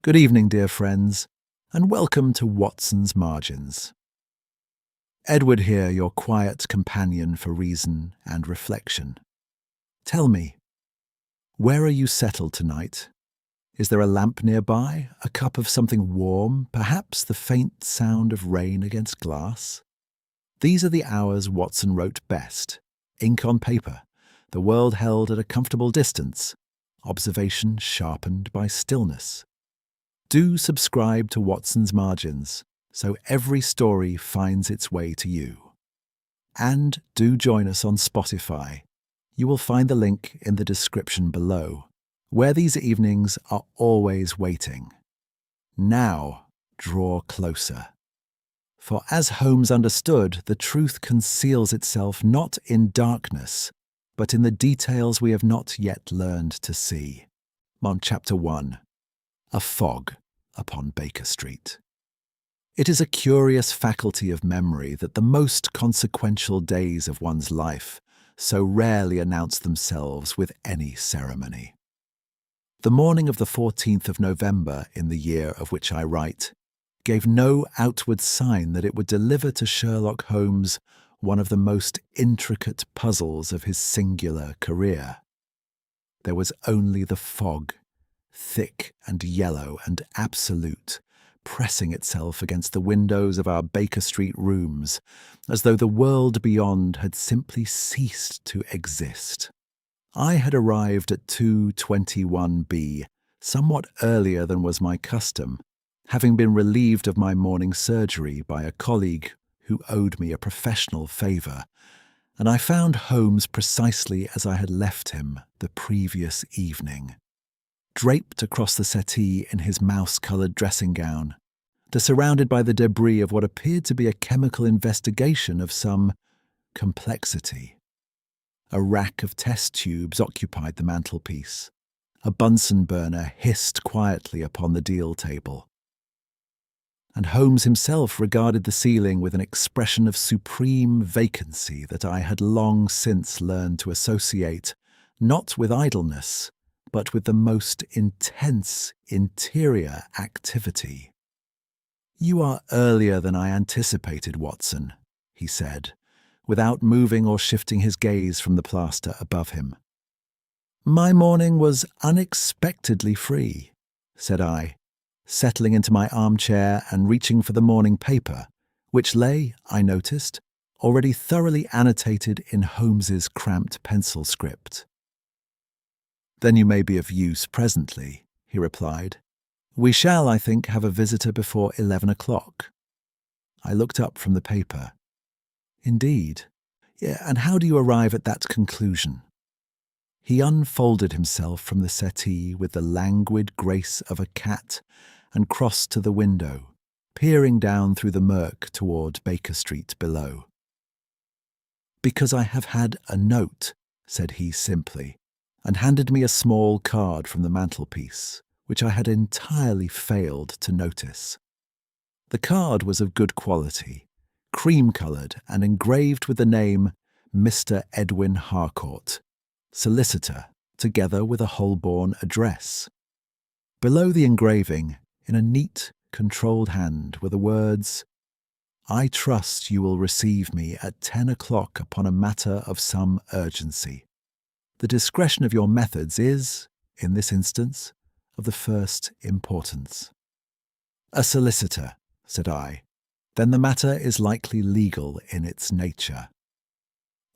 Good evening, dear friends, and welcome to Watson's Margins. Edward here, your quiet companion for reason and reflection. Tell me, where are you settled tonight? Is there a lamp nearby, a cup of something warm, perhaps the faint sound of rain against glass? These are the hours Watson wrote best. Ink on paper, the world held at a comfortable distance, observation sharpened by stillness. Do subscribe to Watson's Margins so every story finds its way to you. And do join us on Spotify. You will find the link in the description below, where these evenings are always waiting. Now, draw closer. For as Holmes understood, the truth conceals itself not in darkness, but in the details we have not yet learned to see. On Chapter 1. A fog upon Baker Street. It is a curious faculty of memory that the most consequential days of one's life so rarely announce themselves with any ceremony. The morning of the 14th of November in the year of which I write gave no outward sign that it would deliver to Sherlock Holmes one of the most intricate puzzles of his singular career. There was only the fog, thick and yellow and absolute, pressing itself against the windows of our Baker Street rooms, as though the world beyond had simply ceased to exist. I had arrived at 221B somewhat earlier than was my custom, having been relieved of my morning surgery by a colleague who owed me a professional favour, and I found Holmes precisely as I had left him the previous evening. Draped across the settee in his mouse-coloured dressing gown, surrounded by the debris of what appeared to be a chemical investigation of some complexity. A rack of test tubes occupied the mantelpiece. A Bunsen burner hissed quietly upon the deal table. And Holmes himself regarded the ceiling with an expression of supreme vacancy that I had long since learned to associate not with idleness, but with the most intense interior activity. "You are earlier than I anticipated, Watson," he said, without moving or shifting his gaze from the plaster above him. "My morning was unexpectedly free," said I, settling into my armchair and reaching for the morning paper, which lay, I noticed, already thoroughly annotated in Holmes's cramped pencil script. "Then you may be of use presently," he replied. "We shall, I think, have a visitor before 11 o'clock. I looked up from the paper. "Indeed? Yeah, and how do you arrive at that conclusion?" He unfolded himself from the settee with the languid grace of a cat and crossed to the window, peering down through the murk toward Baker Street below. "Because I have had a note," said he simply, and handed me a small card from the mantelpiece, which I had entirely failed to notice. The card was of good quality, cream-coloured and engraved with the name Mr. Edwin Harcourt, solicitor, together with a Holborn address. Below the engraving, in a neat, controlled hand, were the words, "I trust you will receive me at 10 o'clock upon a matter of some urgency. The discretion of your methods is, in this instance, of the first importance." "A solicitor," said I. "Then the matter is likely legal in its nature."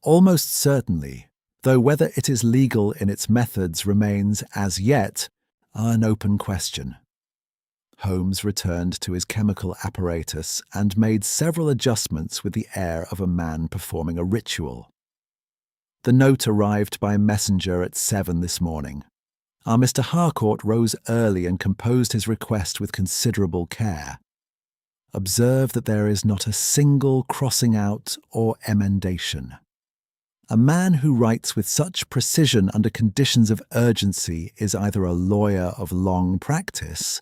"Almost certainly, though whether it is legal in its methods remains, as yet, an open question." Holmes returned to his chemical apparatus and made several adjustments with the air of a man performing a ritual. "The note arrived by messenger at 7 this morning. Our Mr. Harcourt rose early and composed his request with considerable care. Observe that there is not a single crossing out or emendation. A man who writes with such precision under conditions of urgency is either a lawyer of long practice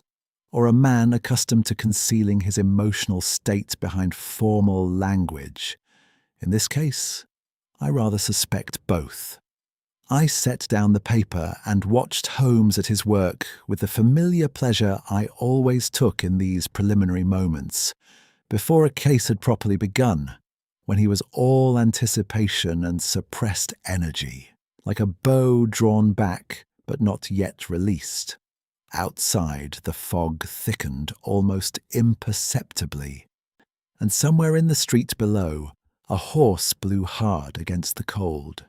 or a man accustomed to concealing his emotional state behind formal language. In this case, I rather suspect both. I set down the paper and watched Holmes at his work with the familiar pleasure I always took in these preliminary moments, before a case had properly begun, when he was all anticipation and suppressed energy, like a bow drawn back but not yet released. Outside, the fog thickened almost imperceptibly, and somewhere in the street below, a horse blew hard against the cold.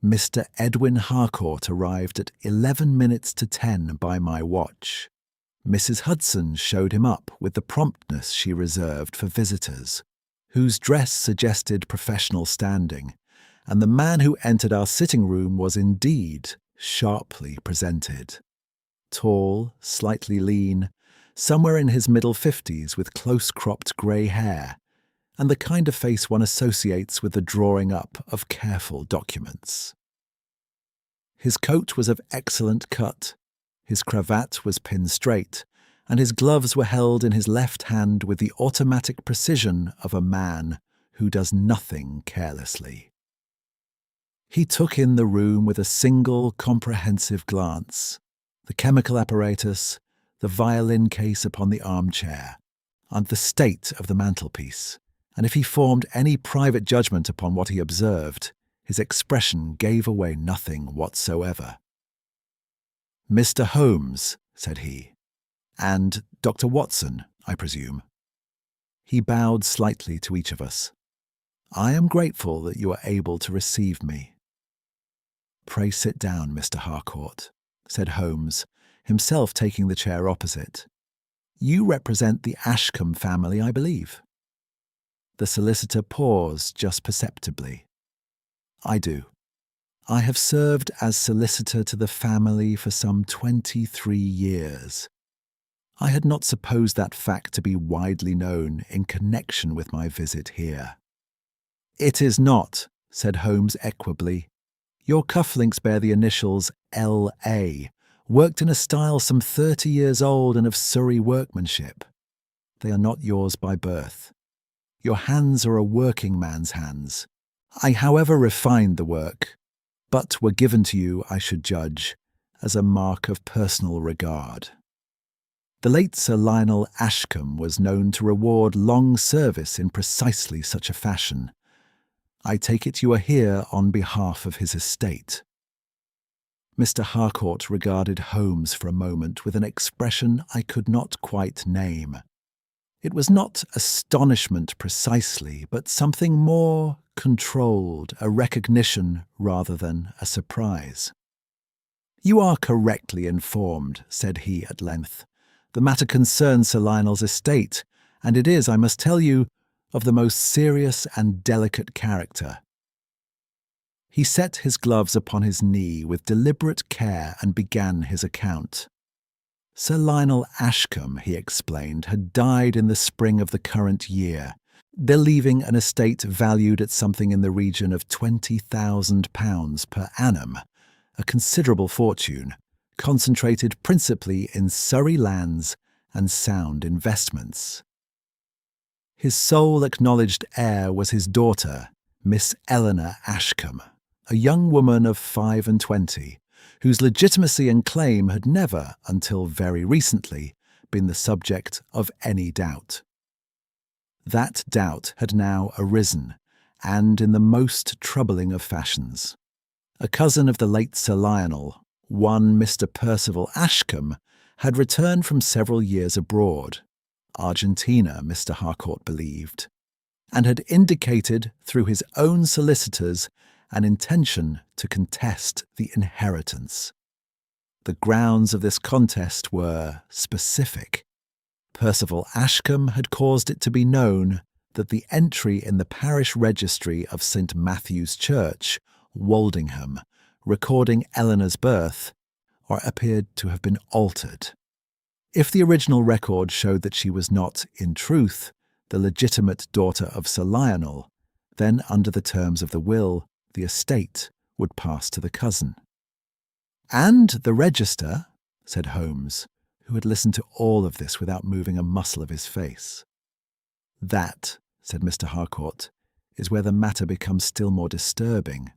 Mr. Edwin Harcourt arrived at 11 minutes to 10 by my watch. Mrs. Hudson showed him up with the promptness she reserved for visitors, whose dress suggested professional standing, and the man who entered our sitting room was indeed sharply presented. Tall, slightly lean, somewhere in his middle 50s with close-cropped grey hair, and the kind of face one associates with the drawing up of careful documents. His coat was of excellent cut, his cravat was pinned straight, and his gloves were held in his left hand with the automatic precision of a man who does nothing carelessly. He took in the room with a single comprehensive glance, the chemical apparatus, the violin case upon the armchair, and the state of the mantelpiece, and if he formed any private judgment upon what he observed, his expression gave away nothing whatsoever. "Mr. Holmes," said he, "and Dr. Watson, I presume." He bowed slightly to each of us. "I am grateful that you are able to receive me." "Pray sit down, Mr. Harcourt," said Holmes, himself taking the chair opposite. "You represent the Ashcombe family, I believe." The solicitor paused just perceptibly. "I do. I have served as solicitor to the family for some 23 years. I had not supposed that fact to be widely known in connection with my visit here." "It is not," said Holmes equably. "Your cufflinks bear the initials L.A., worked in a style some 30 years old and of Surrey workmanship. They are not yours by birth. Your hands are a working man's hands. I, however, refined the work, but were given to you, I should judge, as a mark of personal regard. The late Sir Lionel Ashcombe was known to reward long service in precisely such a fashion. I take it you are here on behalf of his estate." Mr. Harcourt regarded Holmes for a moment with an expression I could not quite name. It was not astonishment precisely, but something more controlled, a recognition rather than a surprise. "You are correctly informed," said he at length. "The matter concerns Sir Lionel's estate, and it is, I must tell you, of the most serious and delicate character." He set his gloves upon his knee with deliberate care and began his account. Sir Lionel Ashcombe, he explained, had died in the spring of the current year, there leaving an estate valued at something in the region of £20,000 per annum, a considerable fortune, concentrated principally in Surrey lands and sound investments. His sole acknowledged heir was his daughter, Miss Eleanor Ashcombe, a young woman of 25, whose legitimacy and claim had never, until very recently, been the subject of any doubt. That doubt had now arisen, and in the most troubling of fashions. A cousin of the late Sir Lionel, one Mr. Percival Ashcombe, had returned from several years abroad, Argentina, Mr. Harcourt believed, and had indicated through his own solicitors an intention to contest the inheritance. The grounds of this contest were specific. Percival Ashcombe had caused it to be known that the entry in the parish registry of St. Matthew's Church, Woldingham, recording Eleanor's birth, appeared to have been altered. If the original record showed that she was not, in truth, the legitimate daughter of Sir Lionel, then under the terms of the will, the estate would pass to the cousin. "And the register," said Holmes, who had listened to all of this without moving a muscle of his face. "That," said Mr. Harcourt, "is where the matter becomes still more disturbing.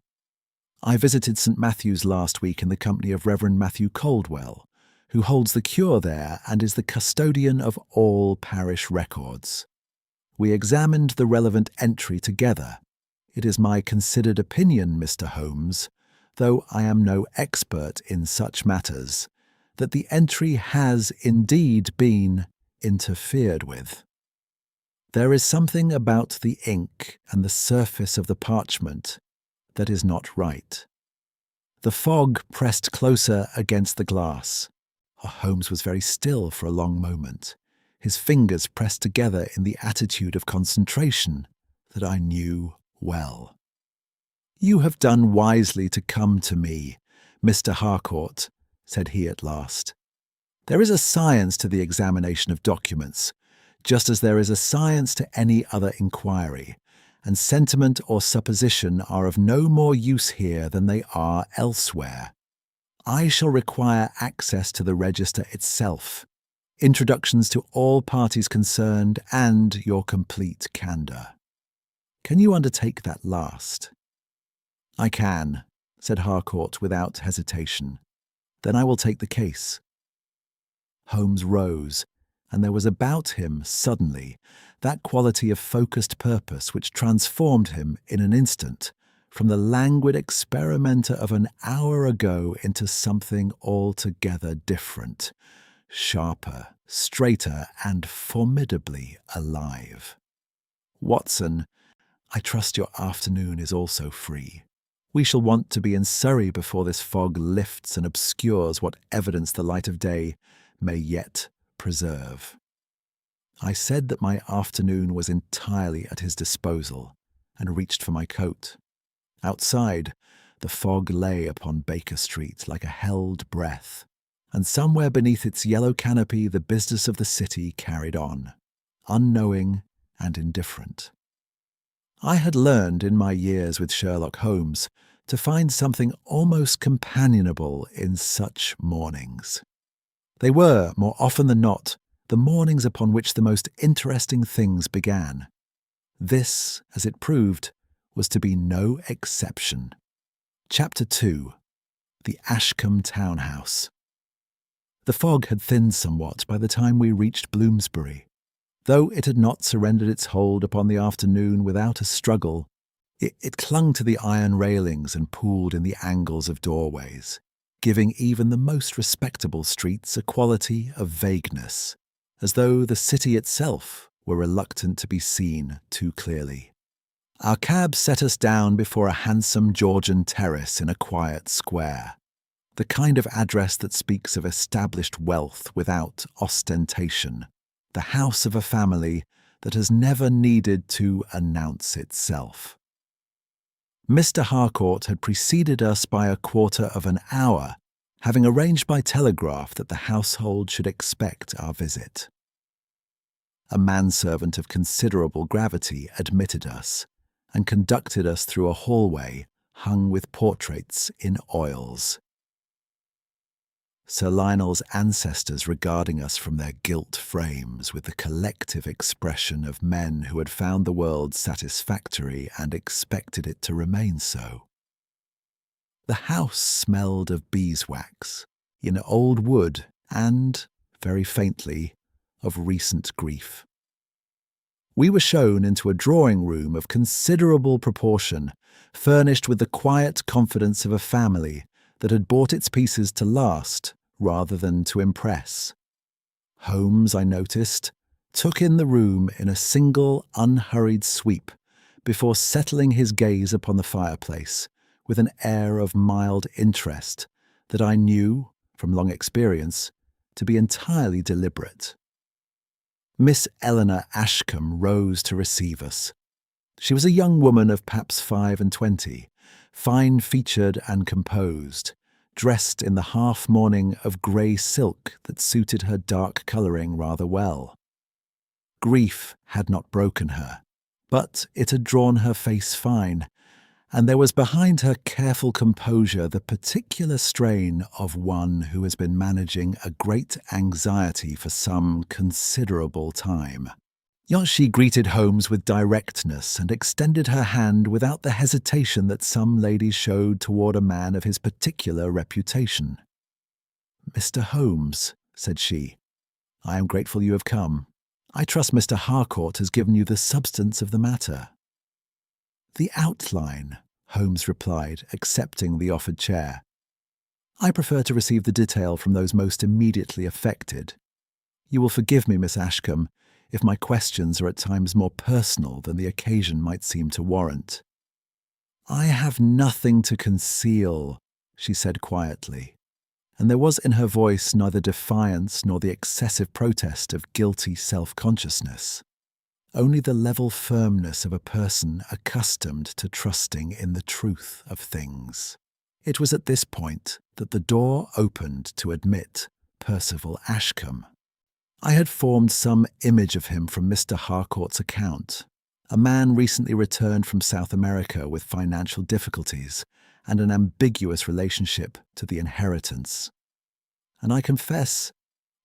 I visited St. Matthew's last week in the company of Reverend Matthew Caldwell, who holds the cure there and is the custodian of all parish records. We examined the relevant entry together. It is my considered opinion, Mr. Holmes, though I am no expert in such matters, that the entry has indeed been interfered with. There is something about the ink and the surface of the parchment that is not right. The fog pressed closer against the glass. Holmes was very still for a long moment, his fingers pressed together in the attitude of concentration that I knew well. "You have done wisely to come to me, Mr. Harcourt," said he at last. "There is a science to the examination of documents, just as there is a science to any other inquiry, and sentiment or supposition are of no more use here than they are elsewhere. I shall require access to the register itself, introductions to all parties concerned, and your complete candour. Can you undertake that last?" "I can," said Harcourt without hesitation. "Then I will take the case." Holmes rose, and there was about him, suddenly, that quality of focused purpose which transformed him in an instant from the languid experimenter of an hour ago into something altogether different, sharper, straighter, and formidably alive. "Watson, I trust your afternoon is also free. We shall want to be in Surrey before this fog lifts and obscures what evidence the light of day may yet preserve." I said that my afternoon was entirely at his disposal, and reached for my coat. Outside, the fog lay upon Baker Street like a held breath, and somewhere beneath its yellow canopy the business of the city carried on, unknowing and indifferent. I had learned in my years with Sherlock Holmes to find something almost companionable in such mornings. They were, more often than not, the mornings upon which the most interesting things began. This, as it proved, was to be no exception. Chapter 2. The Ashcombe Townhouse. The fog had thinned somewhat by the time we reached Bloomsbury. Though it had not surrendered its hold upon the afternoon without a struggle, it clung to the iron railings and pooled in the angles of doorways, giving even the most respectable streets a quality of vagueness, as though the city itself were reluctant to be seen too clearly. Our cab set us down before a handsome Georgian terrace in a quiet square, the kind of address that speaks of established wealth without ostentation, the house of a family that has never needed to announce itself. Mr. Harcourt had preceded us by a quarter of an hour, having arranged by telegraph that the household should expect our visit. A manservant of considerable gravity admitted us, and conducted us through a hallway hung with portraits in oils. Sir Lionel's ancestors regarding us from their gilt frames with the collective expression of men who had found the world satisfactory and expected it to remain so. The house smelled of beeswax, in old wood, and, very faintly, of recent grief. We were shown into a drawing-room of considerable proportion, furnished with the quiet confidence of a family that had bought its pieces to last rather than to impress. Holmes, I noticed, took in the room in a single, unhurried sweep before settling his gaze upon the fireplace with an air of mild interest that I knew, from long experience, to be entirely deliberate. Miss Eleanor Ashcombe rose to receive us. She was a young woman of perhaps 25, fine-featured and composed, dressed in the half-mourning of grey silk that suited her dark colouring rather well. Grief had not broken her, but it had drawn her face fine, and there was behind her careful composure the particular strain of one who has been managing a great anxiety for some considerable time. She greeted Holmes with directness and extended her hand without the hesitation that some ladies showed toward a man of his particular reputation. "Mr. Holmes," said she, "I am grateful you have come. I trust Mr. Harcourt has given you the substance of the matter." "The outline," Holmes replied, accepting the offered chair. "I prefer to receive the detail from those most immediately affected. You will forgive me, Miss Ashcombe, if my questions are at times more personal than the occasion might seem to warrant." "I have nothing to conceal," she said quietly, and there was in her voice neither defiance nor the excessive protest of guilty self-consciousness, only the level firmness of a person accustomed to trusting in the truth of things. It was at this point that the door opened to admit Percival Ashcombe. I had formed some image of him from Mr. Harcourt's account, a man recently returned from South America with financial difficulties and an ambiguous relationship to the inheritance. And I confess,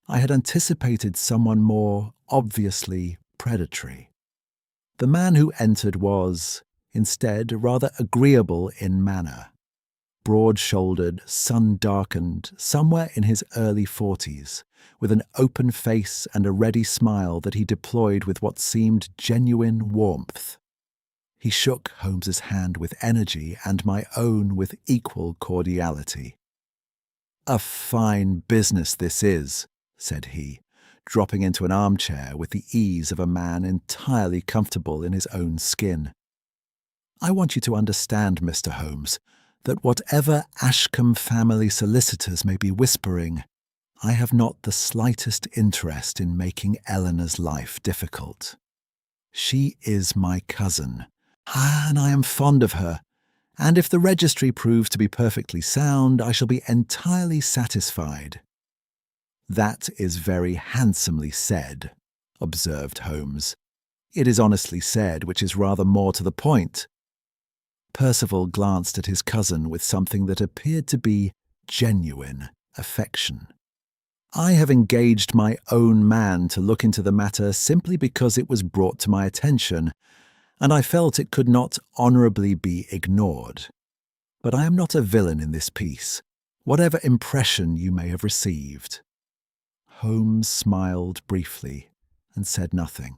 I had anticipated someone more obviously predatory. The man who entered was, instead, rather agreeable in manner. Broad-shouldered, sun-darkened, somewhere in his early 40s, with an open face and a ready smile that he deployed with what seemed genuine warmth. He shook Holmes's hand with energy and my own with equal cordiality. "A fine business this is," said he, dropping into an armchair with the ease of a man entirely comfortable in his own skin. "I want you to understand, Mr. Holmes, that whatever Ashcombe family solicitors may be whispering, I have not the slightest interest in making Eleanor's life difficult. She is my cousin, and I am fond of her, and if the registry proves to be perfectly sound, I shall be entirely satisfied." "That is very handsomely said," observed Holmes. "It is honestly said, which is rather more to the point." Percival glanced at his cousin with something that appeared to be genuine affection. "I have engaged my own man to look into the matter simply because it was brought to my attention, and I felt it could not honourably be ignored. But I am not a villain in this piece, whatever impression you may have received." Holmes smiled briefly and said nothing.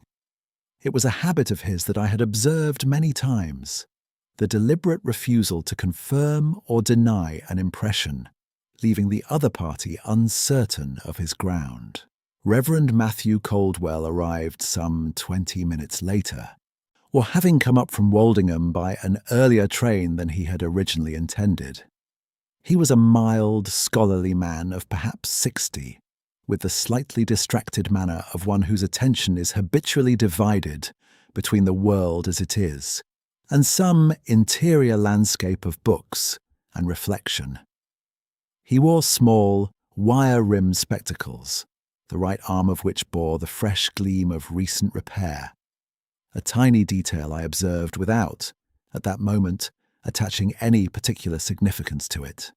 It was a habit of his that I had observed many times, the deliberate refusal to confirm or deny an impression, leaving the other party uncertain of his ground. Reverend Matthew Caldwell arrived some 20 minutes later, or having come up from Woldingham by an earlier train than he had originally intended. He was a mild, scholarly man of perhaps 60, with the slightly distracted manner of one whose attention is habitually divided between the world as it is and some interior landscape of books and reflection. He wore small, wire-rimmed spectacles, the right arm of which bore the fresh gleam of recent repair, a tiny detail I observed without, at that moment, attaching any particular significance to it.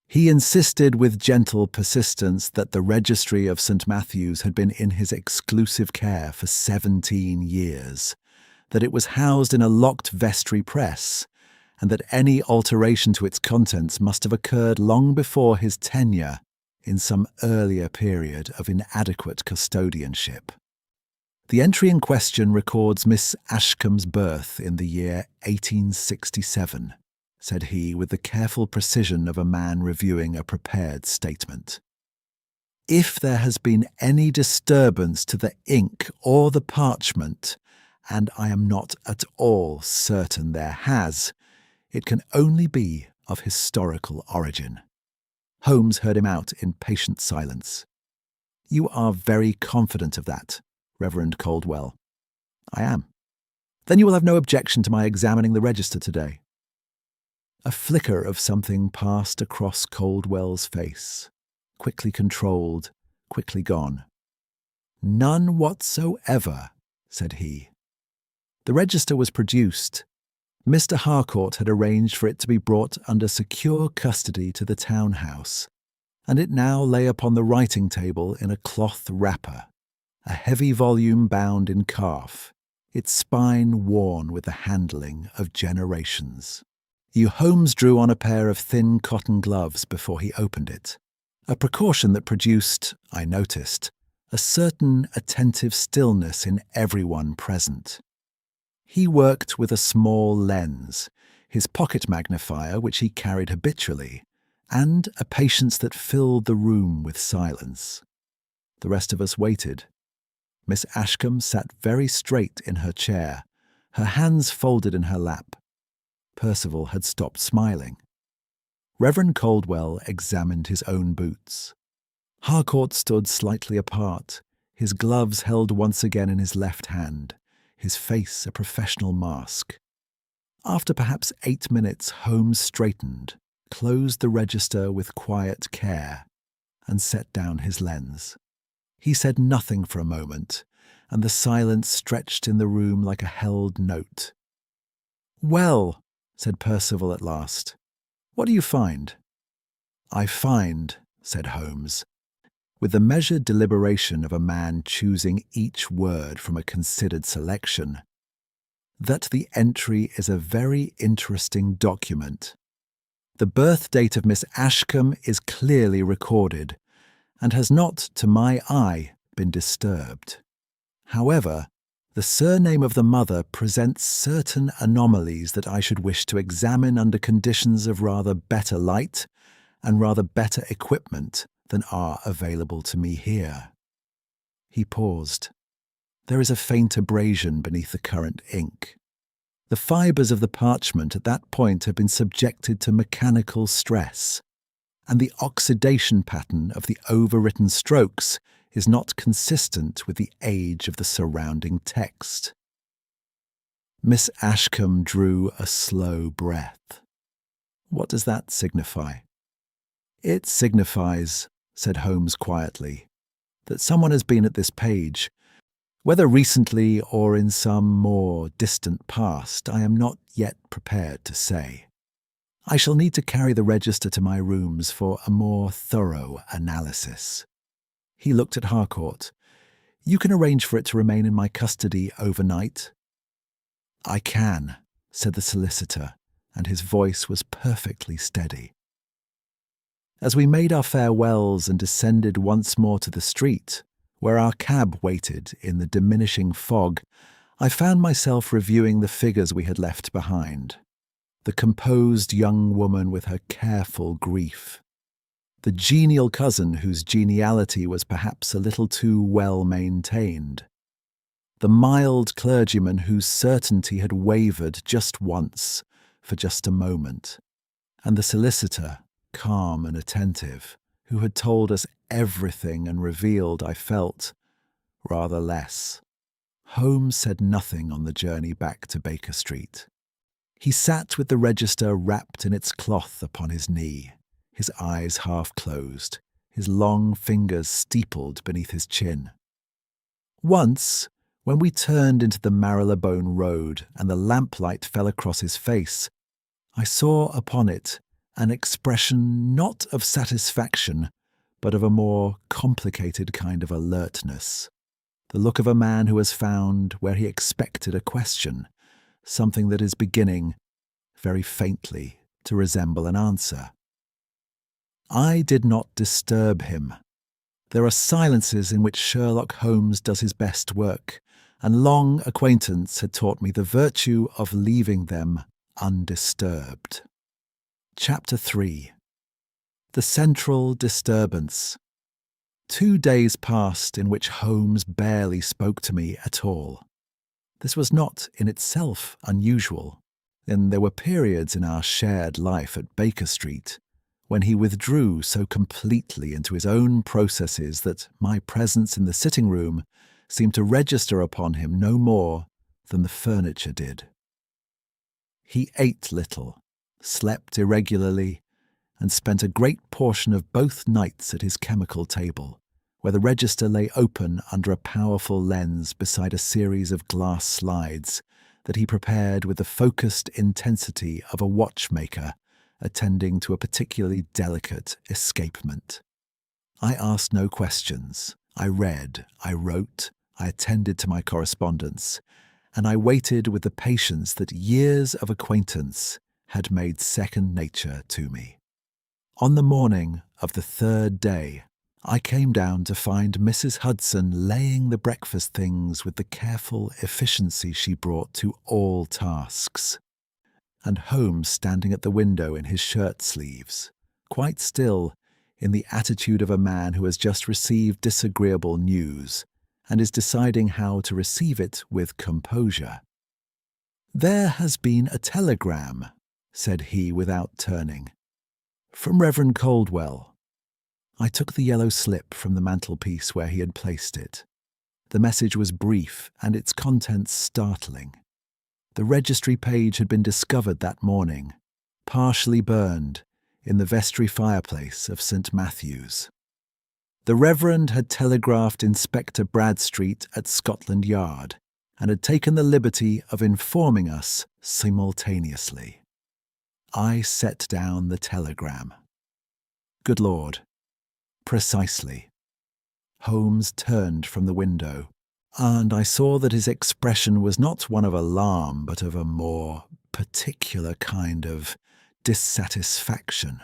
He insisted with gentle persistence that the registry of St. Matthew's had been in his exclusive care for 17 years, that it was housed in a locked vestry press, and that any alteration to its contents must have occurred long before his tenure in some earlier period of inadequate custodianship. The entry in question records Miss Ashcombe's birth in the year 1867, said he with the careful precision of a man reviewing a prepared statement. If there has been any disturbance to the ink or the parchment, and I am not at all certain there has, it can only be of historical origin. Holmes heard him out in patient silence. "You are very confident of that, Reverend Caldwell." "I am." "Then you will have no objection to my examining the register today." A flicker of something passed across Caldwell's face, quickly controlled, quickly gone. "None whatsoever," said he. The register was produced. Mr. Harcourt had arranged for it to be brought under secure custody to the townhouse, and it now lay upon the writing table in a cloth wrapper, a heavy volume bound in calf, its spine worn with the handling of generations. Holmes drew on a pair of thin cotton gloves before he opened it, a precaution that produced, I noticed, a certain attentive stillness in everyone present. He worked with a small lens, his pocket magnifier, which he carried habitually, and a patience that filled the room with silence. The rest of us waited. Miss Ashcombe sat very straight in her chair, her hands folded in her lap. Percival had stopped smiling. Reverend Caldwell examined his own boots. Harcourt stood slightly apart, his gloves held once again in his left hand, his face a professional mask. After perhaps 8 minutes, Holmes straightened, closed the register with quiet care, and set down his lens. He said nothing for a moment, and the silence stretched in the room like a held note. "Well," said Percival at last, "what do you find?" "I find," said Holmes, with the measured deliberation of a man choosing each word from a considered selection, that the entry is a very interesting document. The birth date of Miss Ashcombe is clearly recorded, and has not, to my eye, been disturbed. However, the surname of the mother presents certain anomalies that I should wish to examine under conditions of rather better light and rather better equipment than are available to me here." He paused. There is a faint abrasion beneath the current ink. The fibres of the parchment at that point have been subjected to mechanical stress, and the oxidation pattern of the overwritten strokes is not consistent with the age of the surrounding text. Miss Ashcombe drew a slow breath. "What does that signify?" "It signifies," said Holmes quietly, "that someone has been at this page. Whether recently or in some more distant past, I am not yet prepared to say. I shall need to carry the register to my rooms for a more thorough analysis." He looked at Harcourt. "You can arrange for it to remain in my custody overnight?" "I can," said the solicitor, and his voice was perfectly steady. As we made our farewells and descended once more to the street, where our cab waited in the diminishing fog, I found myself reviewing the figures we had left behind. The composed young woman with her careful grief. The genial cousin whose geniality was perhaps a little too well maintained. The mild clergyman whose certainty had wavered just once, for just a moment. And the solicitor, calm and attentive, who had told us everything and revealed, I felt, rather less. Holmes said nothing on the journey back to Baker Street. He sat with the register wrapped in its cloth upon his knee, his eyes half closed, his long fingers steepled beneath his chin. Once, when we turned into the Marylebone Road and the lamplight fell across his face, I saw upon it an expression not of satisfaction, but of a more complicated kind of alertness. The look of a man who has found where he expected a question, something that is beginning, very faintly, to resemble an answer. I did not disturb him. There are silences in which Sherlock Holmes does his best work, and long acquaintance had taught me the virtue of leaving them undisturbed. Chapter 3. The Central Disturbance. 2 days passed in which Holmes barely spoke to me at all. This was not in itself unusual. Then there were periods in our shared life at Baker Street when he withdrew so completely into his own processes that my presence in the sitting room seemed to register upon him no more than the furniture did. He ate little, slept irregularly, and spent a great portion of both nights at his chemical table, where the register lay open under a powerful lens beside a series of glass slides that he prepared with the focused intensity of a watchmaker attending to a particularly delicate escapement. I asked no questions. I read, I wrote, I attended to my correspondence, and I waited with the patience that years of acquaintance had made second nature to me. On the morning of the third day, I came down to find Mrs. Hudson laying the breakfast things with the careful efficiency she brought to all tasks, and Holmes standing at the window in his shirt sleeves, quite still, in the attitude of a man who has just received disagreeable news and is deciding how to receive it with composure. "There has been a telegram," said he without turning. "From Reverend Caldwell." I took the yellow slip from the mantelpiece where he had placed it. The message was brief and its contents startling. The registry page had been discovered that morning, partially burned, in the vestry fireplace of St. Matthew's. The Reverend had telegraphed Inspector Bradstreet at Scotland Yard and had taken the liberty of informing us simultaneously. I set down the telegram. Good Lord. Precisely. Holmes turned from the window, and I saw that his expression was not one of alarm, but of a more particular kind of dissatisfaction.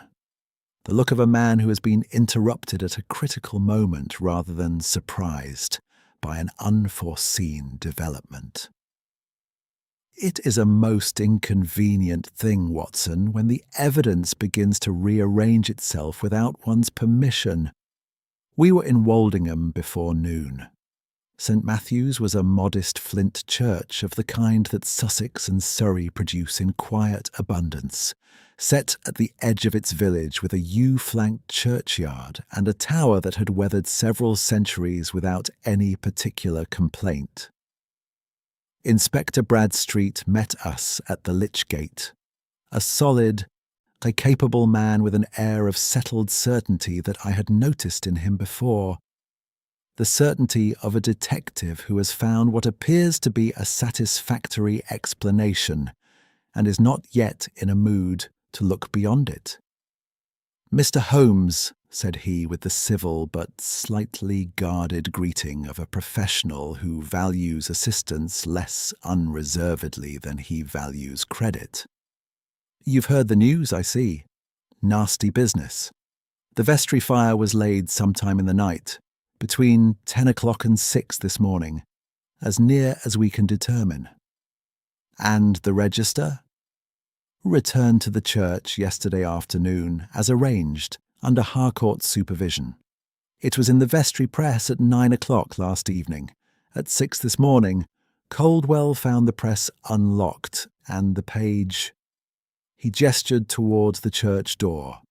The look of a man who has been interrupted at a critical moment rather than surprised by an unforeseen development. It is a most inconvenient thing, Watson, when the evidence begins to rearrange itself without one's permission. We were in Woldingham before noon. St. Matthew's was a modest flint church of the kind that Sussex and Surrey produce in quiet abundance, set at the edge of its village with a yew-flanked churchyard and a tower that had weathered several centuries without any particular complaint. Inspector Bradstreet met us at the Lich Gate, a solid, a capable man with an air of settled certainty that I had noticed in him before. The certainty of a detective who has found what appears to be a satisfactory explanation and is not yet in a mood to look beyond it. "Mr. Holmes," said he with the civil but slightly guarded greeting of a professional who values assistance less unreservedly than he values credit. "You've heard the news, I see. Nasty business. The vestry fire was laid sometime in the night, between 10 o'clock and 6 this morning, as near as we can determine. And the register? Returned to the church yesterday afternoon, as arranged, under Harcourt's supervision. It was in the vestry press at 9 o'clock last evening. At 6 this morning, Caldwell found the press unlocked, and the page—" He gestured towards the church door.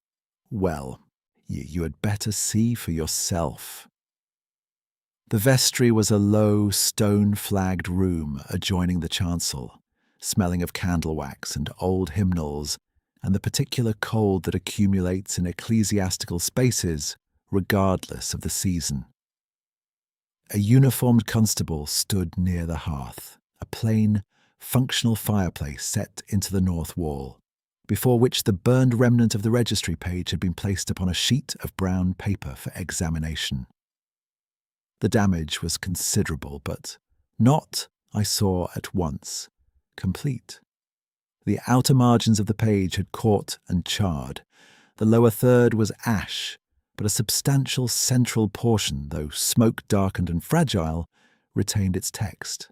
"Well, you had better see for yourself." The vestry was a low, stone-flagged room adjoining the chancel, smelling of candle wax and old hymnals and the particular cold that accumulates in ecclesiastical spaces regardless of the season. A uniformed constable stood near the hearth, a plain, functional fireplace set into the north wall, before which the burned remnant of the registry page had been placed upon a sheet of brown paper for examination. The damage was considerable, but not, I saw at once, complete. The outer margins of the page had caught and charred. The lower third was ash, but a substantial central portion, though smoke-darkened and fragile, retained its text.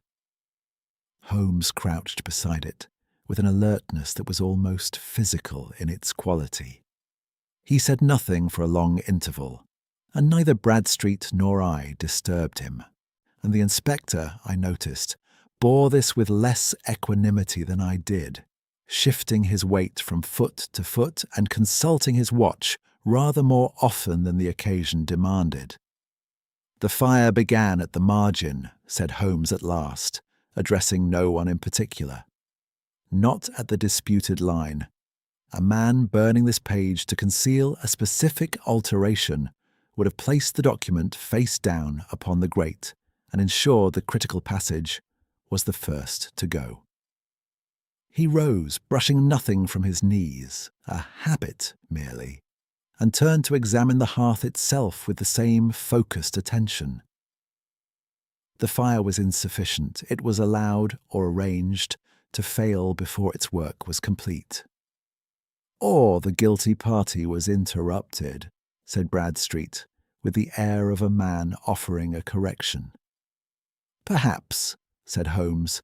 Holmes crouched beside it, with an alertness that was almost physical in its quality. He said nothing for a long interval, and neither Bradstreet nor I disturbed him, and the inspector, I noticed, bore this with less equanimity than I did, shifting his weight from foot to foot and consulting his watch rather more often than the occasion demanded. "The fire began at the margin," said Holmes at last, addressing no one in particular. "Not at the disputed line. A man burning this page to conceal a specific alteration would have placed the document face down upon the grate and ensured the critical passage was the first to go." He rose, brushing nothing from his knees, a habit merely, and turned to examine the hearth itself with the same focused attention. The fire was insufficient. It was allowed, or arranged, to fail before its work was complete. "Or the guilty party was interrupted," said Bradstreet, with the air of a man offering a correction. "Perhaps," said Holmes,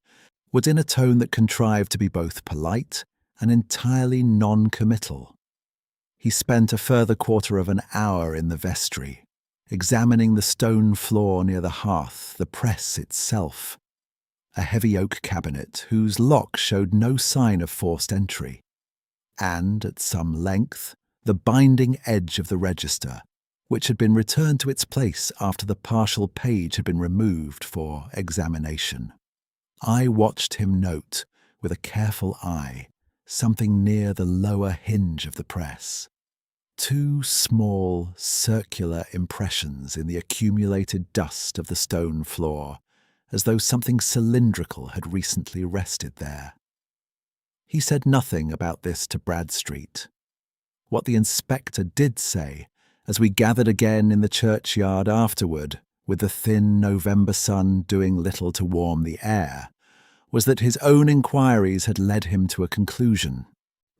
but in a tone that contrived to be both polite and entirely non-committal. He spent a further quarter of an hour in the vestry, examining the stone floor near the hearth, the press itself, a heavy oak cabinet whose lock showed no sign of forced entry, and, at some length, the binding edge of the register, which had been returned to its place after the partial page had been removed for examination. I watched him note, with a careful eye, something near the lower hinge of the press. 2 small, circular impressions in the accumulated dust of the stone floor, as though something cylindrical had recently rested there. He said nothing about this to Bradstreet. What the inspector did say, as we gathered again in the churchyard afterward, with the thin November sun doing little to warm the air, was that his own inquiries had led him to a conclusion.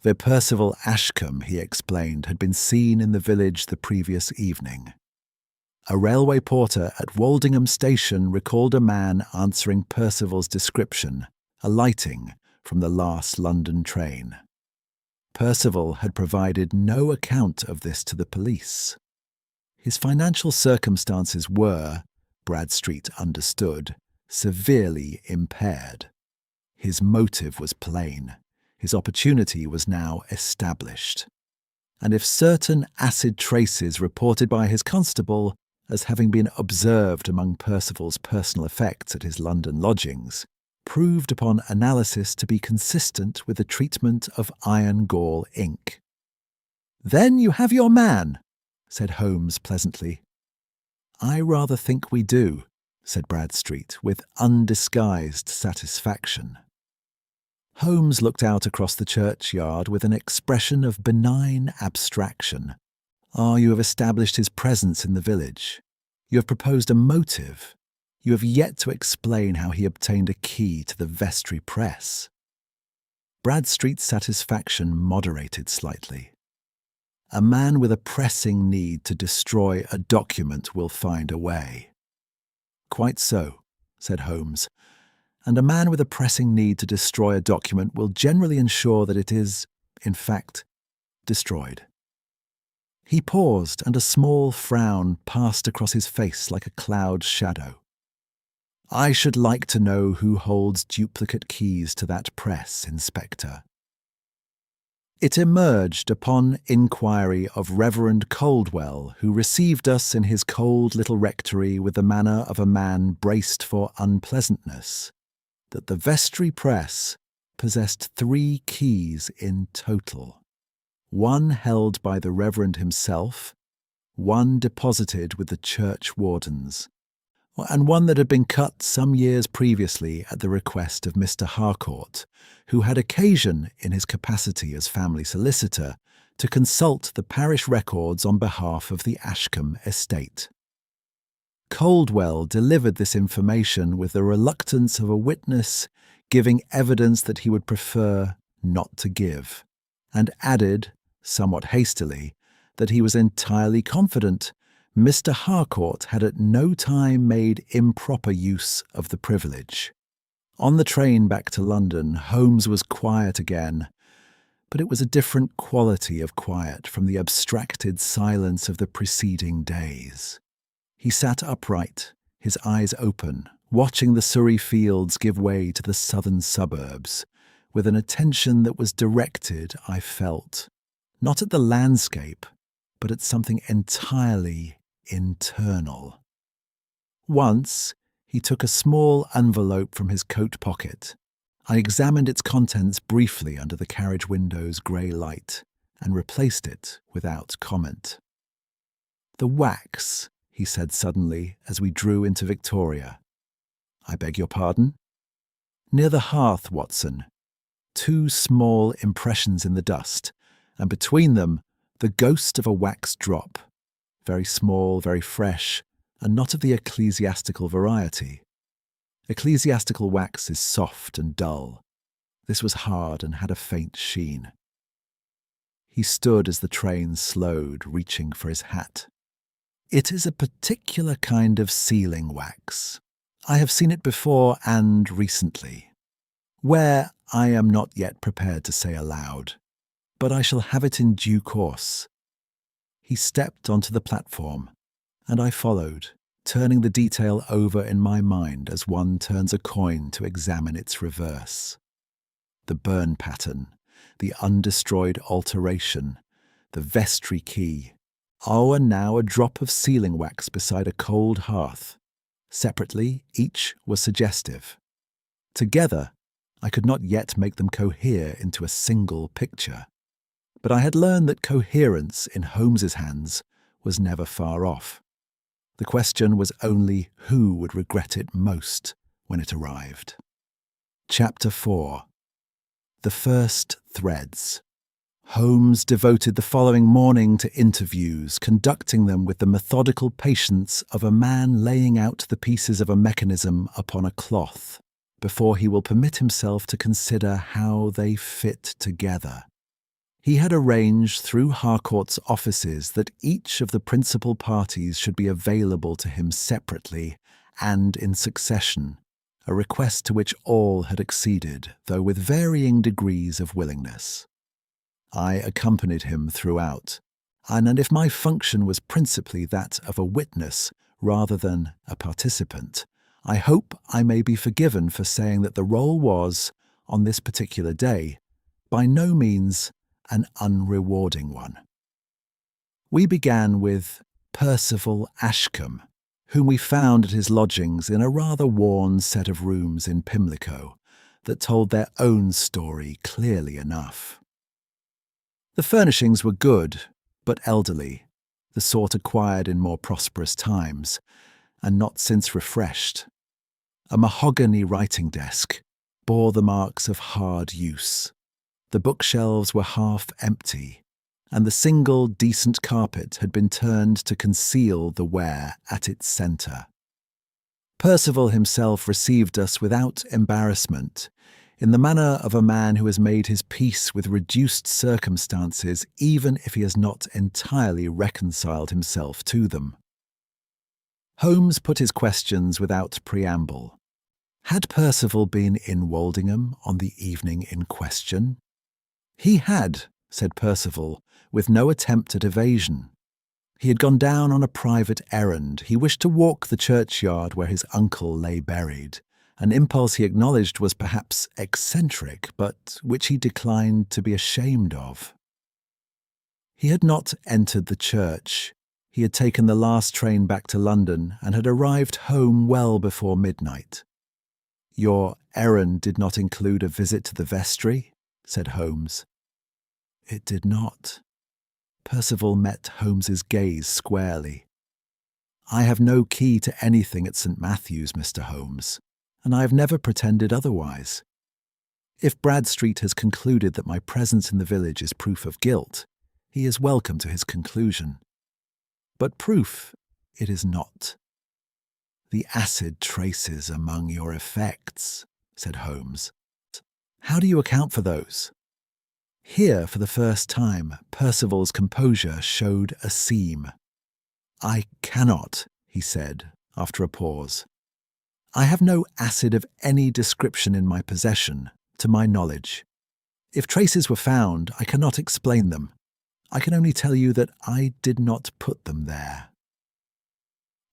The Percival Ashcombe, he explained, had been seen in the village the previous evening. A railway porter at Woldingham station recalled a man answering Percival's description, alighting from the last London train. Percival had provided no account of this to the police. His financial circumstances were, Bradstreet understood, severely impaired. His motive was plain. His opportunity was now established. And if certain acid traces reported by his constable as having been observed among Percival's personal effects at his London lodgings, proved upon analysis to be consistent with the treatment of iron gall ink. "Then you have your man," said Holmes pleasantly. "I rather think we do," said Bradstreet with undisguised satisfaction. Holmes looked out across the churchyard with an expression of benign abstraction. You have established his presence in the village. You have proposed a motive. You have yet to explain how he obtained a key to the vestry press." Bradstreet's satisfaction moderated slightly. "A man with a pressing need to destroy a document will find a way." "Quite so," said Holmes. "And a man with a pressing need to destroy a document will generally ensure that it is, in fact, destroyed." He paused, and a small frown passed across his face like a cloud's shadow. "I should like to know who holds duplicate keys to that press, Inspector." It emerged upon inquiry of Reverend Coldwell, who received us in his cold little rectory with the manner of a man braced for unpleasantness, that the vestry press possessed 3 keys in total. 1 held by the Reverend himself, 1 deposited with the church wardens, and 1 that had been cut some years previously at the request of Mr. Harcourt, who had occasion, in his capacity as family solicitor, to consult the parish records on behalf of the Ashcombe estate. Coldwell delivered this information with the reluctance of a witness giving evidence that he would prefer not to give, and added, somewhat hastily, that he was entirely confident Mr. Harcourt had at no time made improper use of the privilege. On the train back to London, Holmes was quiet again, but it was a different quality of quiet from the abstracted silence of the preceding days. He sat upright, his eyes open, watching the Surrey fields give way to the southern suburbs, with an attention that was directed, I felt, not at the landscape, but at something entirely internal. Once, he took a small envelope from his coat pocket. I examined its contents briefly under the carriage window's grey light and replaced it without comment. "The wax," he said suddenly as we drew into Victoria. "I beg your pardon?" "Near the hearth, Watson. 2 small impressions in the dust, and between them The ghost of a wax drop, very small, very fresh, and not of the ecclesiastical variety. Ecclesiastical wax is soft and dull. This was hard and had a faint sheen. He stood as the train slowed, reaching for his hat. It is a particular kind of sealing wax. I have seen it before and recently. Where, I am not yet prepared to say aloud, but I shall have it in due course. He stepped onto the platform, and I followed, turning the detail over in my mind as one turns a coin to examine its reverse. The burn pattern, the undestroyed alteration, the vestry key. Oh, and now a drop of sealing wax beside a cold hearth. Separately, each was suggestive. Together, I could not yet make them cohere into a single picture. But I had learned that coherence in Holmes's hands was never far off. The question was only who would regret it most when it arrived. Chapter 4. The First Threads. Holmes devoted the following morning to interviews, conducting them with the methodical patience of a man laying out the pieces of a mechanism upon a cloth, before he will permit himself to consider how they fit together. He had arranged through Harcourt's offices that each of the principal parties should be available to him separately and in succession, a request to which all had acceded, though with varying degrees of willingness. I accompanied him throughout, and if my function was principally that of a witness rather than a participant, I hope I may be forgiven for saying that the role was, on this particular day, by no means an unrewarding one. We began with Percival Ashcombe, whom we found at his lodgings in a rather worn set of rooms in Pimlico that told their own story clearly enough. The furnishings were good, but elderly, the sort acquired in more prosperous times, and not since refreshed. A mahogany writing desk bore the marks of hard use. The bookshelves were half empty, and the single decent carpet had been turned to conceal the wear at its centre. Percival himself received us without embarrassment, in the manner of a man who has made his peace with reduced circumstances, even if he has not entirely reconciled himself to them. Holmes put his questions without preamble. Had Percival been in Woldingham on the evening in question? He had, said Percival, with no attempt at evasion. He had gone down on a private errand. He wished to walk the churchyard where his uncle lay buried, an impulse he acknowledged was perhaps eccentric, but which he declined to be ashamed of. He had not entered the church. He had taken the last train back to London and had arrived home well before midnight. "Your errand did not include a visit to the vestry?" said Holmes. It did not. Percival met Holmes's gaze squarely. "I have no key to anything at St. Matthew's, Mr. Holmes, and I have never pretended otherwise. If Bradstreet has concluded that my presence in the village is proof of guilt, he is welcome to his conclusion. But proof it is not." "The acid traces among your effects," said Holmes. "How do you account for those?" Here, for the first time, Percival's composure showed a seam. "I cannot," he said, after a pause. "I have no acid of any description in my possession, to my knowledge. If traces were found, I cannot explain them. I can only tell you that I did not put them there."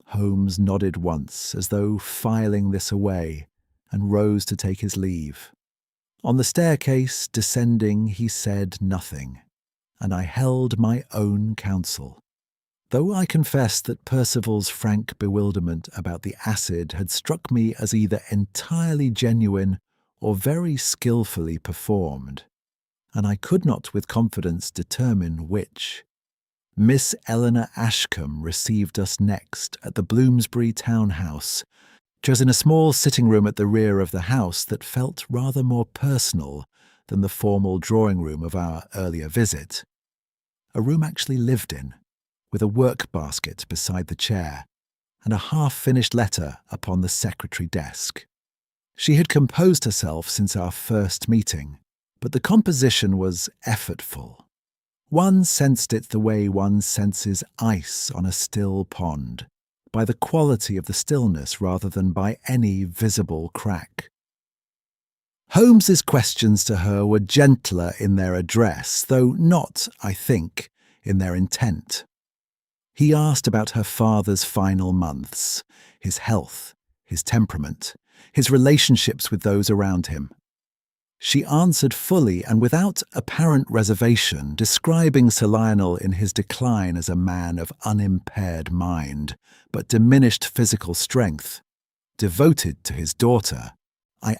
Holmes nodded once, as though filing this away, and rose to take his leave. On the staircase, descending, he said nothing, and I held my own counsel. Though I confess that Percival's frank bewilderment about the acid had struck me as either entirely genuine or very skilfully performed, and I could not with confidence determine which. Miss Eleanor Ashcombe received us next at the Bloomsbury Townhouse, which was in a small sitting room at the rear of the house that felt rather more personal than the formal drawing room of our earlier visit. a room actually lived in, with a work basket beside the chair and a half-finished letter upon the secretary desk. She had composed herself since our first meeting, but the composition was effortful. One sensed it the way one senses ice on a still pond, by the quality of the stillness rather than by any visible crack. Holmes's questions to her were gentler in their address, though not, I think, in their intent. He asked about her father's final months, his health, his temperament, his relationships with those around him. She answered fully and without apparent reservation, describing Sir Lionel in his decline as a man of unimpaired mind, but diminished physical strength, devoted to his daughter,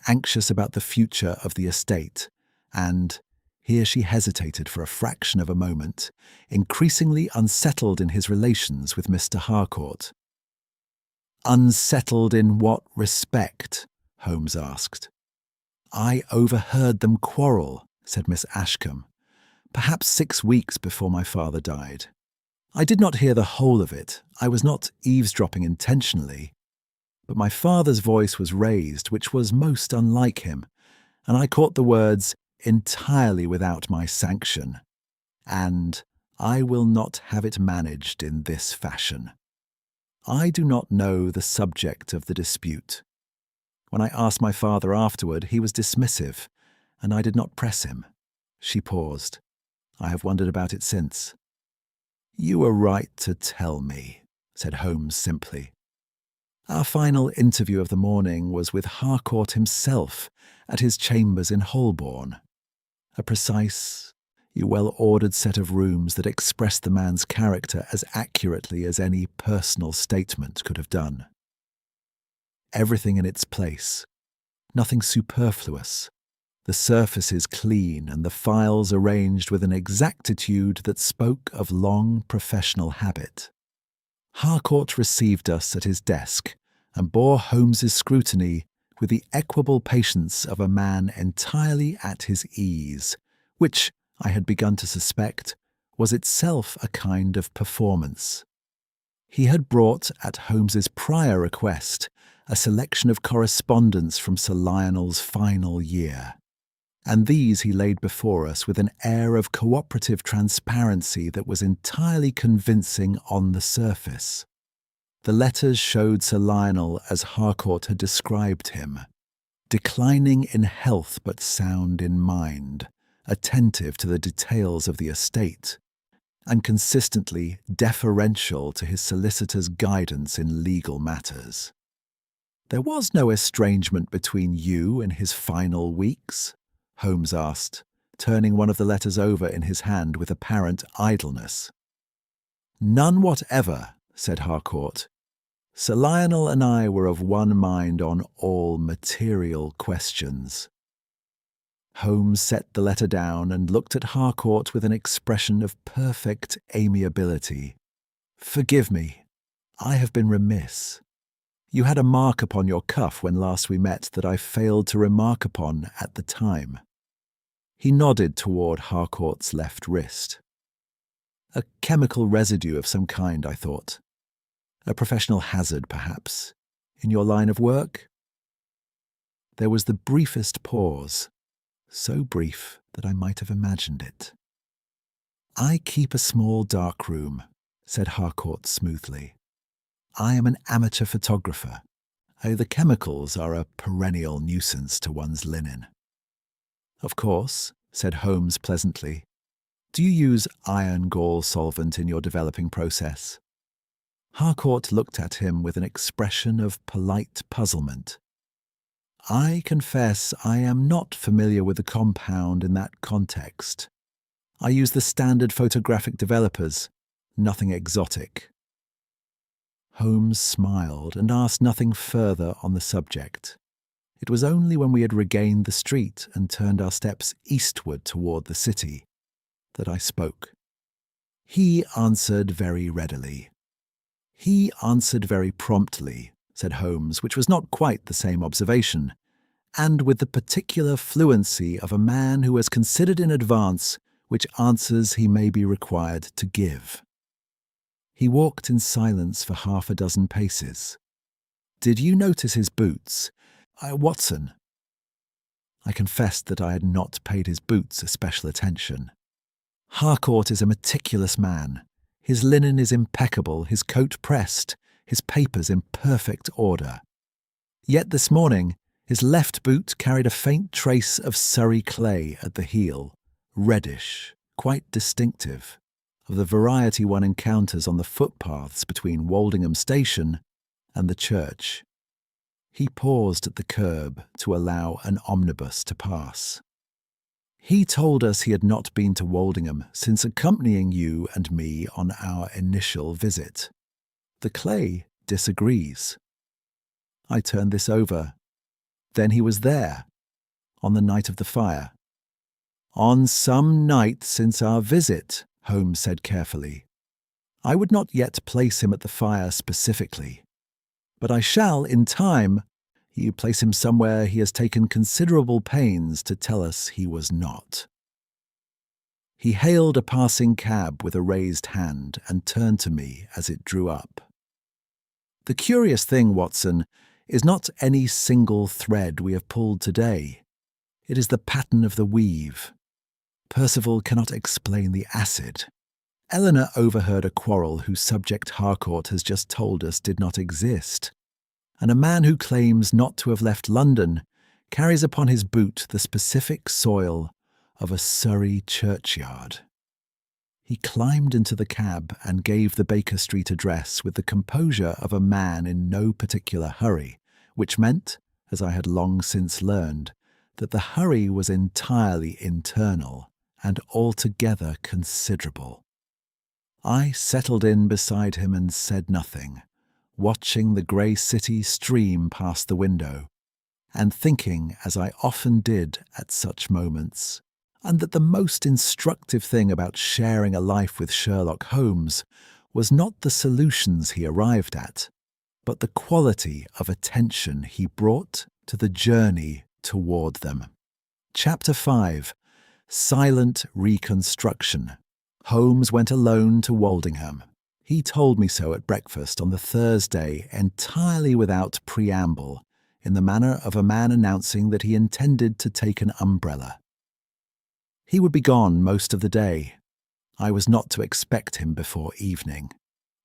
anxious about the future of the estate, and, here she hesitated for a fraction of a moment, increasingly unsettled in his relations with Mr. Harcourt. Unsettled in what respect? Holmes asked. I overheard them quarrel, said Miss Ashcombe, perhaps 6 weeks before my father died. I did not hear the whole of it. I was not eavesdropping intentionally. But my father's voice was raised, which was most unlike him, and I caught the words, entirely without my sanction, and I will not have it managed in this fashion. I do not know the subject of the dispute. When I asked my father afterward, he was dismissive, and I did not press him. She paused. I have wondered about it since. You were right to tell me, said Holmes simply. Our final interview of the morning was with Harcourt himself at his chambers in Holborn. A precise, well-ordered set of rooms that expressed the man's character as accurately as any personal statement could have done. Everything in its place, nothing superfluous, the surfaces clean and the files arranged with an exactitude that spoke of long professional habit. Harcourt received us at his desk and bore Holmes's scrutiny with the equable patience of a man entirely at his ease, which, I had begun to suspect, was itself a kind of performance. He had brought, at Holmes's prior request, a selection of correspondence from Sir Lionel's final year, and these he laid before us with an air of cooperative transparency that was entirely convincing on the surface. The letters showed Sir Lionel as Harcourt had described him, declining in health but sound in mind, attentive to the details of the estate, and consistently deferential to his solicitor's guidance in legal matters. There was no estrangement between you in his final weeks? Holmes asked, turning one of the letters over in his hand with apparent idleness. None whatever, said Harcourt. Sir Lionel and I were of one mind on all material questions. Holmes set the letter down and looked at Harcourt with an expression of perfect amiability. Forgive me, I have been remiss. You had a mark upon your cuff when last we met that I failed to remark upon at the time. He nodded toward Harcourt's left wrist. A chemical residue of some kind, I thought. A professional hazard, perhaps, in your line of work? There was the briefest pause, so brief that I might have imagined it. I keep a small dark room, said Harcourt smoothly. I am an amateur photographer. The chemicals are a perennial nuisance to one's linen. Of course, said Holmes pleasantly. Do you use iron gall solvent in your developing process? Harcourt looked at him with an expression of polite puzzlement. I confess I am not familiar with the compound in that context. I use the standard photographic developers, nothing exotic. Holmes smiled and asked nothing further on the subject. It was only when we had regained the street and turned our steps eastward toward the city that I spoke. He answered very readily. He answered very promptly, said Holmes, which was not quite the same observation, and with the particular fluency of a man who has considered in advance which answers he may be required to give. He walked in silence for 6 paces. "Did you notice his boots? Watson." I confessed that I had not paid his boots especial attention. Harcourt is a meticulous man. His linen is impeccable, his coat pressed, his papers in perfect order. Yet this morning, his left boot carried a faint trace of Surrey clay at the heel, reddish, quite distinctive, of the variety one encounters on the footpaths between Woldingham Station and the church. He paused at the curb to allow an omnibus to pass. "He told us he had not been to Woldingham since accompanying you and me on our initial visit. The clay disagrees." I turned this over. "Then he was there, on the night of the fire." "On some night since our visit," Holmes said carefully. "I would not yet place him at the fire specifically. But I shall, in time, place him somewhere he has taken considerable pains to tell us he was not." He hailed a passing cab with a raised hand and turned to me as it drew up. "The curious thing, Watson, is not any single thread we have pulled today. It is the pattern of the weave. Percival cannot explain the acid. Eleanor overheard a quarrel whose subject Harcourt has just told us did not exist. And a man who claims not to have left London carries upon his boot the specific soil of a Surrey churchyard." He climbed into the cab and gave the Baker Street address with the composure of a man in no particular hurry, which meant, as I had long since learned, that the hurry was entirely internal and altogether considerable. I settled in beside him and said nothing, watching the grey city stream past the window, and thinking, as I often did at such moments, and that the most instructive thing about sharing a life with Sherlock Holmes was not the solutions he arrived at, but the quality of attention he brought to the journey toward them. Chapter 5. Silent Reconstruction. Holmes went alone to Woldingham. He told me so at breakfast on the Thursday entirely without preamble, in the manner of a man announcing that he intended to take an umbrella. He would be gone most of the day. I was not to expect him before evening.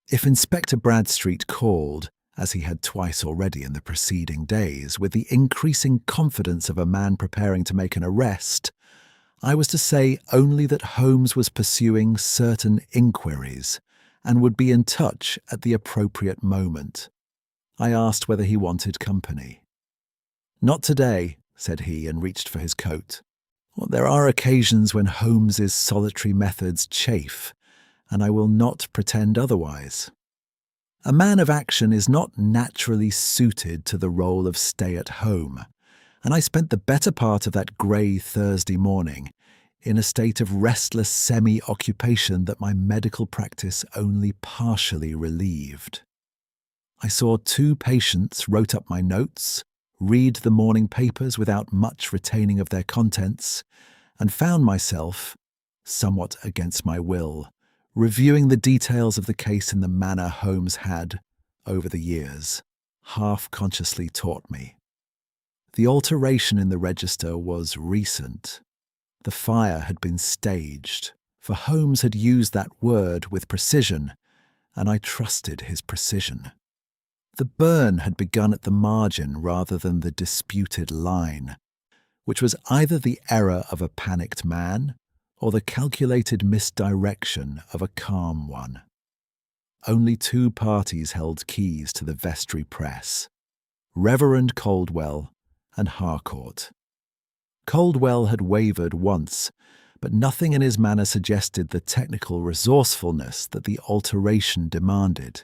If Inspector Bradstreet called, as he had twice already in the preceding days, with the increasing confidence of a man preparing to make an arrest, I was to say only that Holmes was pursuing certain inquiries and would be in touch at the appropriate moment. I asked whether he wanted company. "Not today," said he, and reached for his coat. "Well, there are occasions when Holmes's solitary methods chafe, and I will not pretend otherwise. A man of action is not naturally suited to the role of stay-at-home, and I spent the better part of that grey Thursday morning in a state of restless semi-occupation that my medical practice only partially relieved. I saw 2 patients, wrote up my notes, read the morning papers without much retaining of their contents, and found myself, somewhat against my will, reviewing the details of the case in the manner Holmes had, over the years, half-consciously taught me. The alteration in the register was recent. The fire had been staged, for Holmes had used that word with precision, and I trusted his precision. The burn had begun at the margin rather than the disputed line, which was either the error of a panicked man or the calculated misdirection of a calm one. Only 2 parties held keys to the vestry press: Reverend Caldwell and Harcourt. Caldwell had wavered once, but nothing in his manner suggested the technical resourcefulness that the alteration demanded.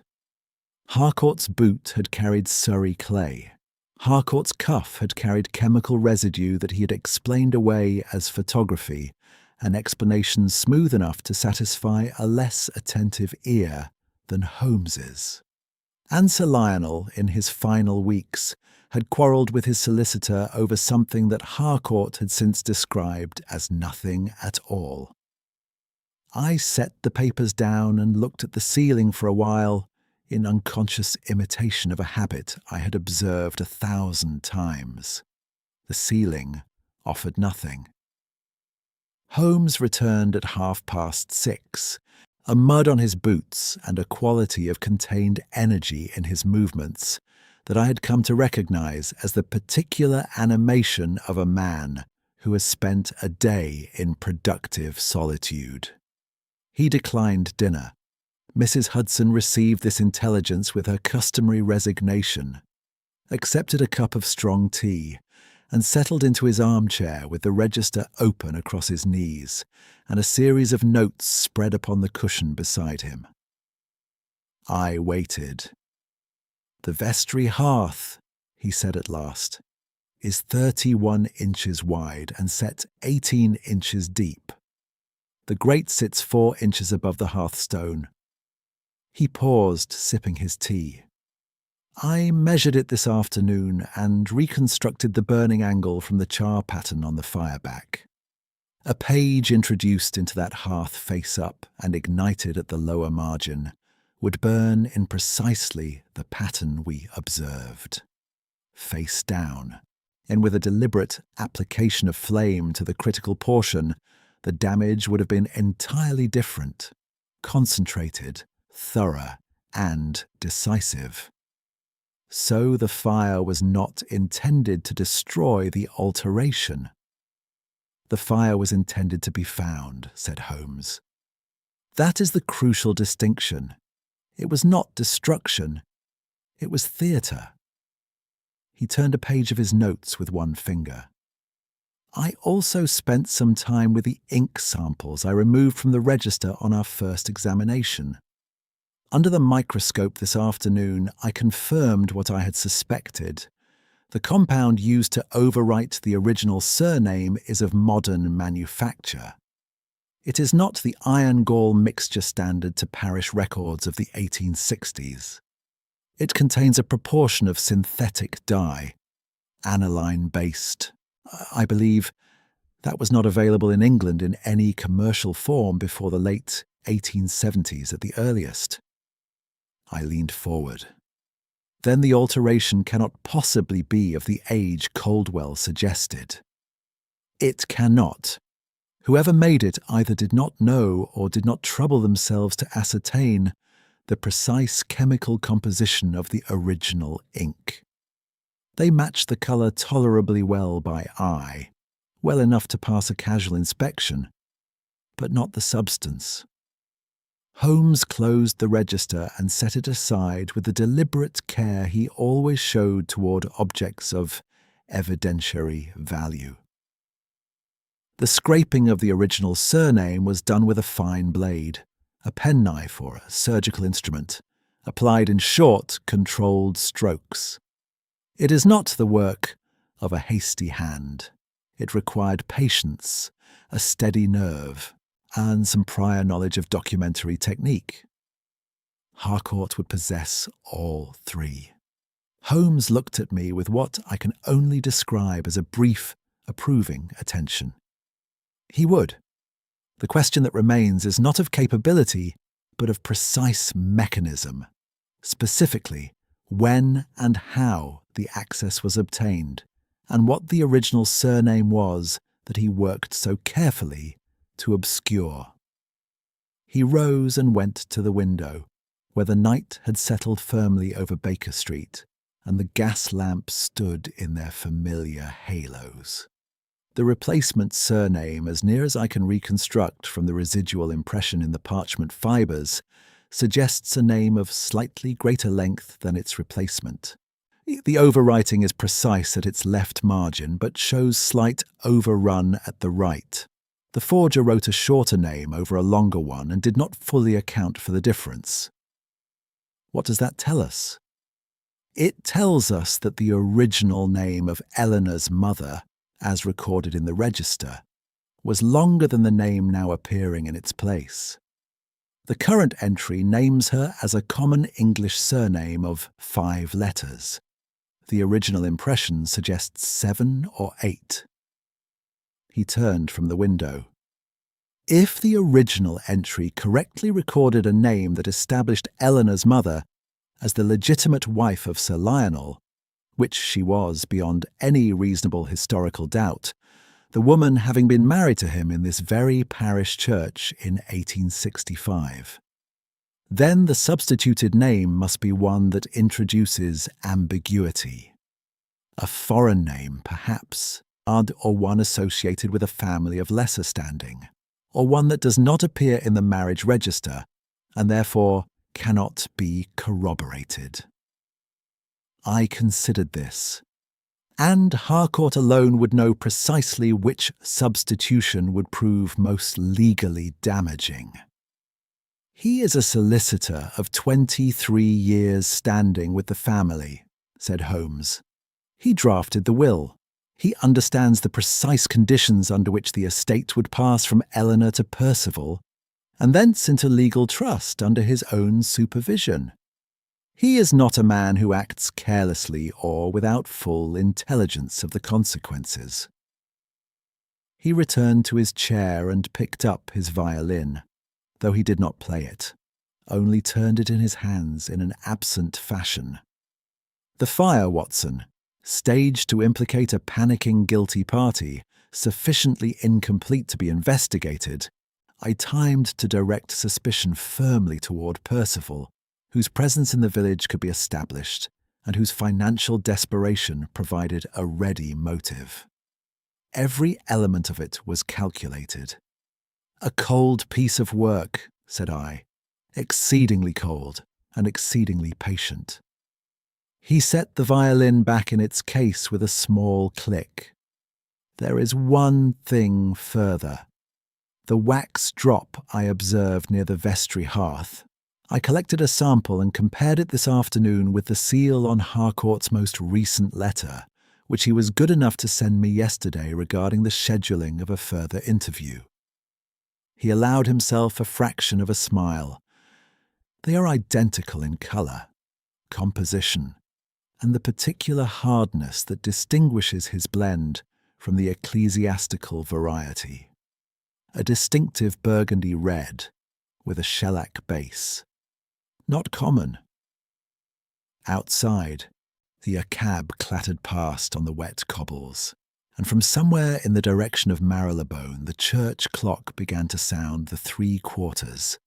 Harcourt's boot had carried Surrey clay. Harcourt's cuff had carried chemical residue that he had explained away as photography, an explanation smooth enough to satisfy a less attentive ear than Holmes's. And Sir Lionel, in his final weeks, had quarrelled with his solicitor over something that Harcourt had since described as nothing at all. I set the papers down and looked at the ceiling for a while, in unconscious imitation of a habit I had observed 1,000 times. The ceiling offered nothing. Holmes returned at 6:30, a mud on his boots and a quality of contained energy in his movements that I had come to recognize as the particular animation of a man who has spent a day in productive solitude. He declined dinner. Mrs. Hudson received this intelligence with her customary resignation, accepted a cup of strong tea, and settled into his armchair with the register open across his knees and a series of notes spread upon the cushion beside him. I waited. "The vestry hearth," he said at last, "is 31 inches wide and set 18 inches deep. The grate sits 4 inches above the hearthstone." He paused, sipping his tea. "I measured it this afternoon and reconstructed the burning angle from the char pattern on the fireback. A page introduced into that hearth face up and ignited at the lower margin would burn in precisely the pattern we observed. Face down, and with a deliberate application of flame to the critical portion, the damage would have been entirely different, concentrated, thorough, and decisive. So the fire was not intended to destroy the alteration. The fire was intended to be found, said Holmes. That is the crucial distinction. It was not destruction. It was theatre. He turned a page of his notes with one finger. I also spent some time with the ink samples I removed from the register on our first examination. Under the microscope this afternoon, I confirmed what I had suspected. The compound used to overwrite the original surname is of modern manufacture. It is not the iron gall mixture standard to parish records of the 1860s. It contains a proportion of synthetic dye, aniline-based. I believe that was not available in England in any commercial form before the late 1870s at the earliest. I leaned forward. Then the alteration cannot possibly be of the age Coldwell suggested. It cannot. Whoever made it either did not know or did not trouble themselves to ascertain the precise chemical composition of the original ink. They matched the colour tolerably well by eye, well enough to pass a casual inspection, but not the substance. Holmes closed the register and set it aside with the deliberate care he always showed toward objects of evidentiary value. The scraping of the original surname was done with a fine blade, a penknife or a surgical instrument, applied in short, controlled strokes. It is not the work of a hasty hand. It required patience, a steady nerve, and some prior knowledge of documentary technique. Harcourt would possess all three. Holmes looked at me with what I can only describe as a brief, approving attention. He would. The question that remains is not of capability, but of precise mechanism. Specifically, when and how the access was obtained, and what the original surname was that he worked so carefully to obscure. He rose and went to the window, where the night had settled firmly over Baker Street, and the gas lamps stood in their familiar halos. The replacement surname, as near as I can reconstruct from the residual impression in the parchment fibres, suggests a name of slightly greater length than its replacement. The overwriting is precise at its left margin, but shows slight overrun at the right. The forger wrote a shorter name over a longer one and did not fully account for the difference. What does that tell us? It tells us that the original name of Eleanor's mother, as recorded in the register, was longer than the name now appearing in its place. The current entry names her as a common English surname of 5 letters. The original impression suggests 7 or 8. He turned from the window. If the original entry correctly recorded a name that established Eleanor's mother as the legitimate wife of Sir Lionel, which she was beyond any reasonable historical doubt, the woman having been married to him in this very parish church in 1865, then the substituted name must be one that introduces ambiguity. A foreign name, perhaps, or one associated with a family of lesser standing, or one that does not appear in the marriage register, and therefore cannot be corroborated. I considered this, and Harcourt alone would know precisely which substitution would prove most legally damaging. "He is a solicitor of 23 years' standing with the family," said Holmes. "He drafted the will. He understands the precise conditions under which the estate would pass from Eleanor to Percival, and thence into legal trust under his own supervision. He is not a man who acts carelessly or without full intelligence of the consequences." He returned to his chair and picked up his violin, though he did not play it, only turned it in his hands in an absent fashion. "The fire, Watson, staged to implicate a panicking guilty party, sufficiently incomplete to be investigated, I timed to direct suspicion firmly toward Percival, whose presence in the village could be established, and whose financial desperation provided a ready motive. Every element of it was calculated. "A cold piece of work," said I, "exceedingly cold and exceedingly patient." He set the violin back in its case with a small click. "There is one thing further. The wax drop I observed near the vestry hearth. I collected a sample and compared it this afternoon with the seal on Harcourt's most recent letter, which he was good enough to send me yesterday regarding the scheduling of a further interview." He allowed himself a fraction of a smile. "They are identical in colour, composition, and the particular hardness that distinguishes his blend from the ecclesiastical variety. A distinctive burgundy red with a shellac base. Not common." Outside, the cab clattered past on the wet cobbles, and from somewhere in the direction of Marylebone the church clock began to sound the 3 quarters.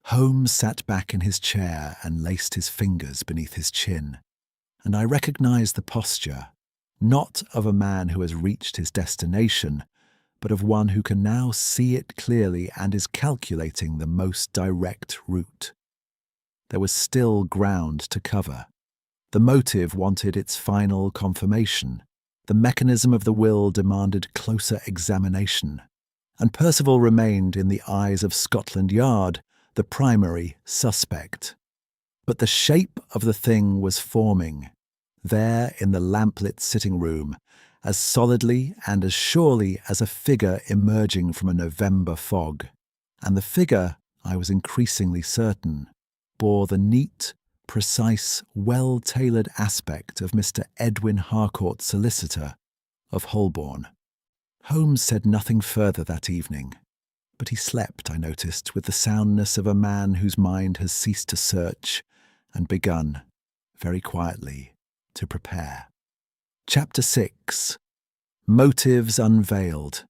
Holmes sat back in his chair and laced his fingers beneath his chin, and I recognized the posture, not of a man who has reached his destination, but of one who can now see it clearly and is calculating the most direct route. There was still ground to cover. The motive wanted its final confirmation. The mechanism of the will demanded closer examination, and Percival remained, in the eyes of Scotland Yard, the primary suspect. But the shape of the thing was forming, there in the lamplit sitting room, as solidly and as surely as a figure emerging from a November fog. And the figure, I was increasingly certain, bore the neat, precise, well-tailored aspect of Mr. Edwin Harcourt, solicitor, of Holborn. Holmes said nothing further that evening, but he slept, I noticed, with the soundness of a man whose mind has ceased to search and begun, very quietly, to prepare. Chapter 6. Motives Unveiled.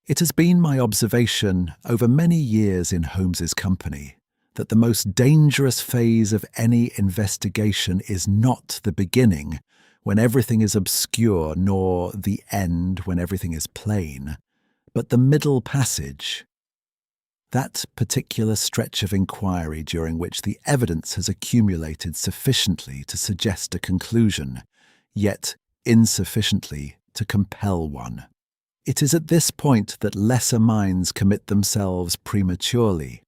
It has been my observation over many years in Holmes's company that the most dangerous phase of any investigation is not the beginning, when everything is obscure, nor the end, when everything is plain, but the middle passage. That particular stretch of inquiry during which the evidence has accumulated sufficiently to suggest a conclusion, yet insufficiently to compel one. It is at this point that lesser minds commit themselves prematurely,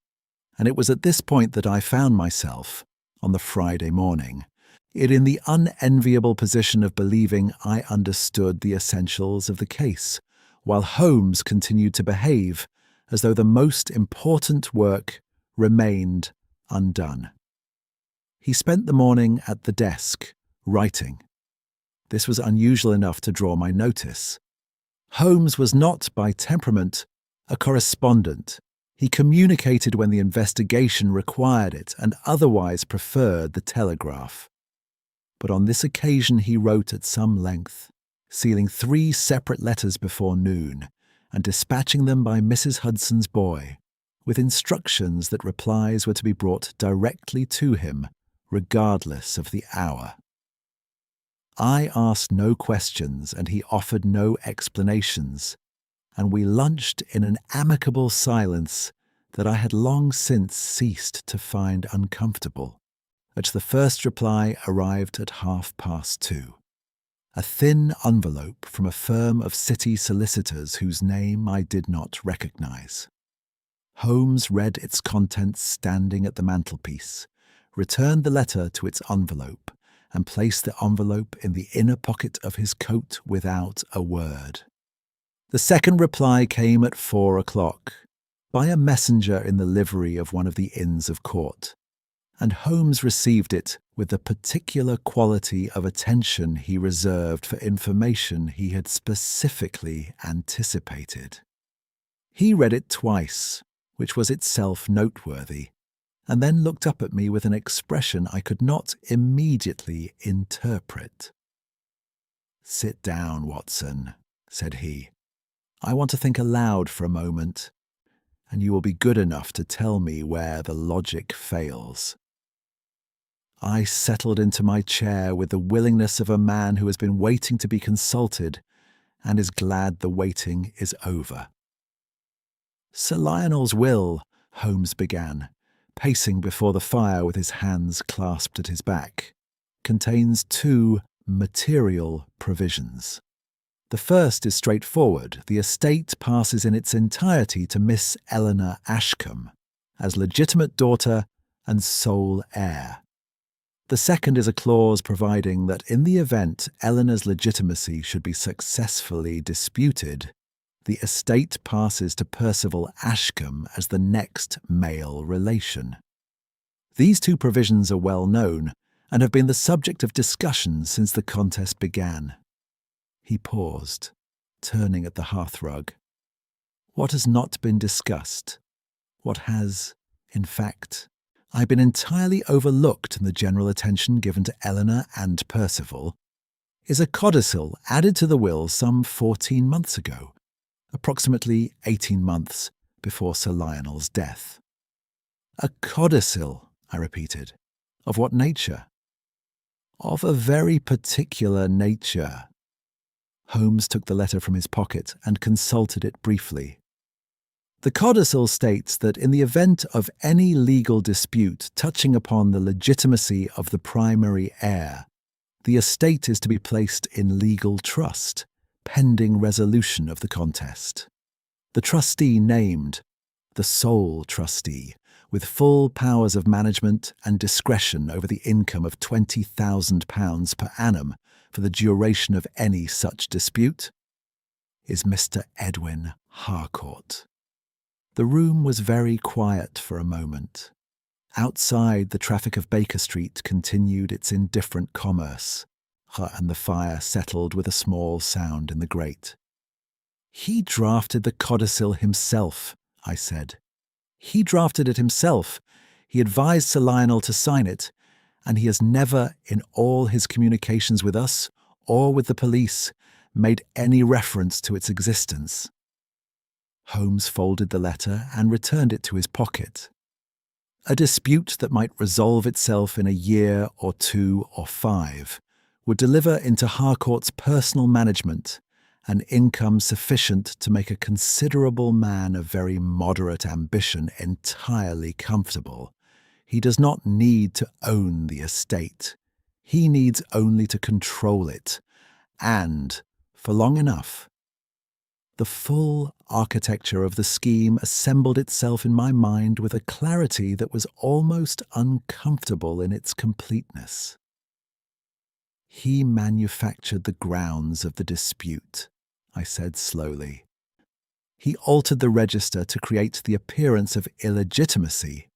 and it was at this point that I found myself, on the Friday morning, in the unenviable position of believing I understood the essentials of the case, while Holmes continued to behave as though the most important work remained undone. He spent the morning at the desk, writing. This was unusual enough to draw my notice. Holmes was not, by temperament, A correspondent, he communicated when the investigation required it and otherwise preferred the telegraph. But on this occasion he wrote at some length, sealing 3 separate letters before noon and dispatching them by Mrs. Hudson's boy, with instructions that replies were to be brought directly to him, regardless of the hour. I asked no questions and he offered no explanations, and we lunched in an amicable silence that I had long since ceased to find uncomfortable. At the first reply arrived at 2:30. A thin envelope from a firm of city solicitors whose name I did not recognize. Holmes read its contents standing at the mantelpiece, returned the letter to its envelope, and placed the envelope in the inner pocket of his coat without a word. The second reply came at 4 o'clock, by a messenger in the livery of one of the Inns of Court, and Holmes received it with the particular quality of attention he reserved for information he had specifically anticipated. He read it twice, which was itself noteworthy, and then looked up at me with an expression I could not immediately interpret. "Sit down, Watson," said he. "I want to think aloud for a moment, and you will be good enough to tell me where the logic fails." I settled into my chair with the willingness of a man who has been waiting to be consulted and is glad the waiting is over. "Sir Lionel's will," Holmes began, pacing before the fire with his hands clasped at his back, "contains 2 material provisions. The first is straightforward. The estate passes in its entirety to Miss Eleanor Ashcombe, as legitimate daughter and sole heir. The second is a clause providing that in the event Eleanor's legitimacy should be successfully disputed, the estate passes to Percival Ashcombe as the next male relation. These 2 provisions are well known and have been the subject of discussion since the contest began." He paused, turning at the hearthrug. "What has not been discussed? What has, in fact, I've been entirely overlooked in the general attention given to Eleanor and Percival, is a codicil added to the will some 14 months ago, approximately 18 months before Sir Lionel's death." "A codicil," I repeated. "Of what nature?" "Of a very particular nature." Holmes took the letter from his pocket and consulted it briefly. "The codicil states that in the event of any legal dispute touching upon the legitimacy of the primary heir, the estate is to be placed in legal trust, pending resolution of the contest. The trustee named, the sole trustee, with full powers of management and discretion over the income of £20,000 per annum for the duration of any such dispute, is Mr. Edwin Harcourt." The room was very quiet for a moment. Outside, the traffic of Baker Street continued its indifferent commerce, and the fire settled with a small sound in the grate. "He drafted the codicil himself," I said. "He drafted it himself. He advised Sir Lionel to sign it, and he has never, in all his communications with us or with the police, made any reference to its existence." Holmes folded the letter and returned it to his pocket. "A dispute that might resolve itself in a year or 2 or 5 would deliver into Harcourt's personal management an income sufficient to make a considerable man of very moderate ambition entirely comfortable. He does not need to own the estate. He needs only to control it, and, for long enough." The full architecture of the scheme assembled itself in my mind with a clarity that was almost uncomfortable in its completeness. "He manufactured the grounds of the dispute," I said slowly. "He altered the register to create the appearance of illegitimacy,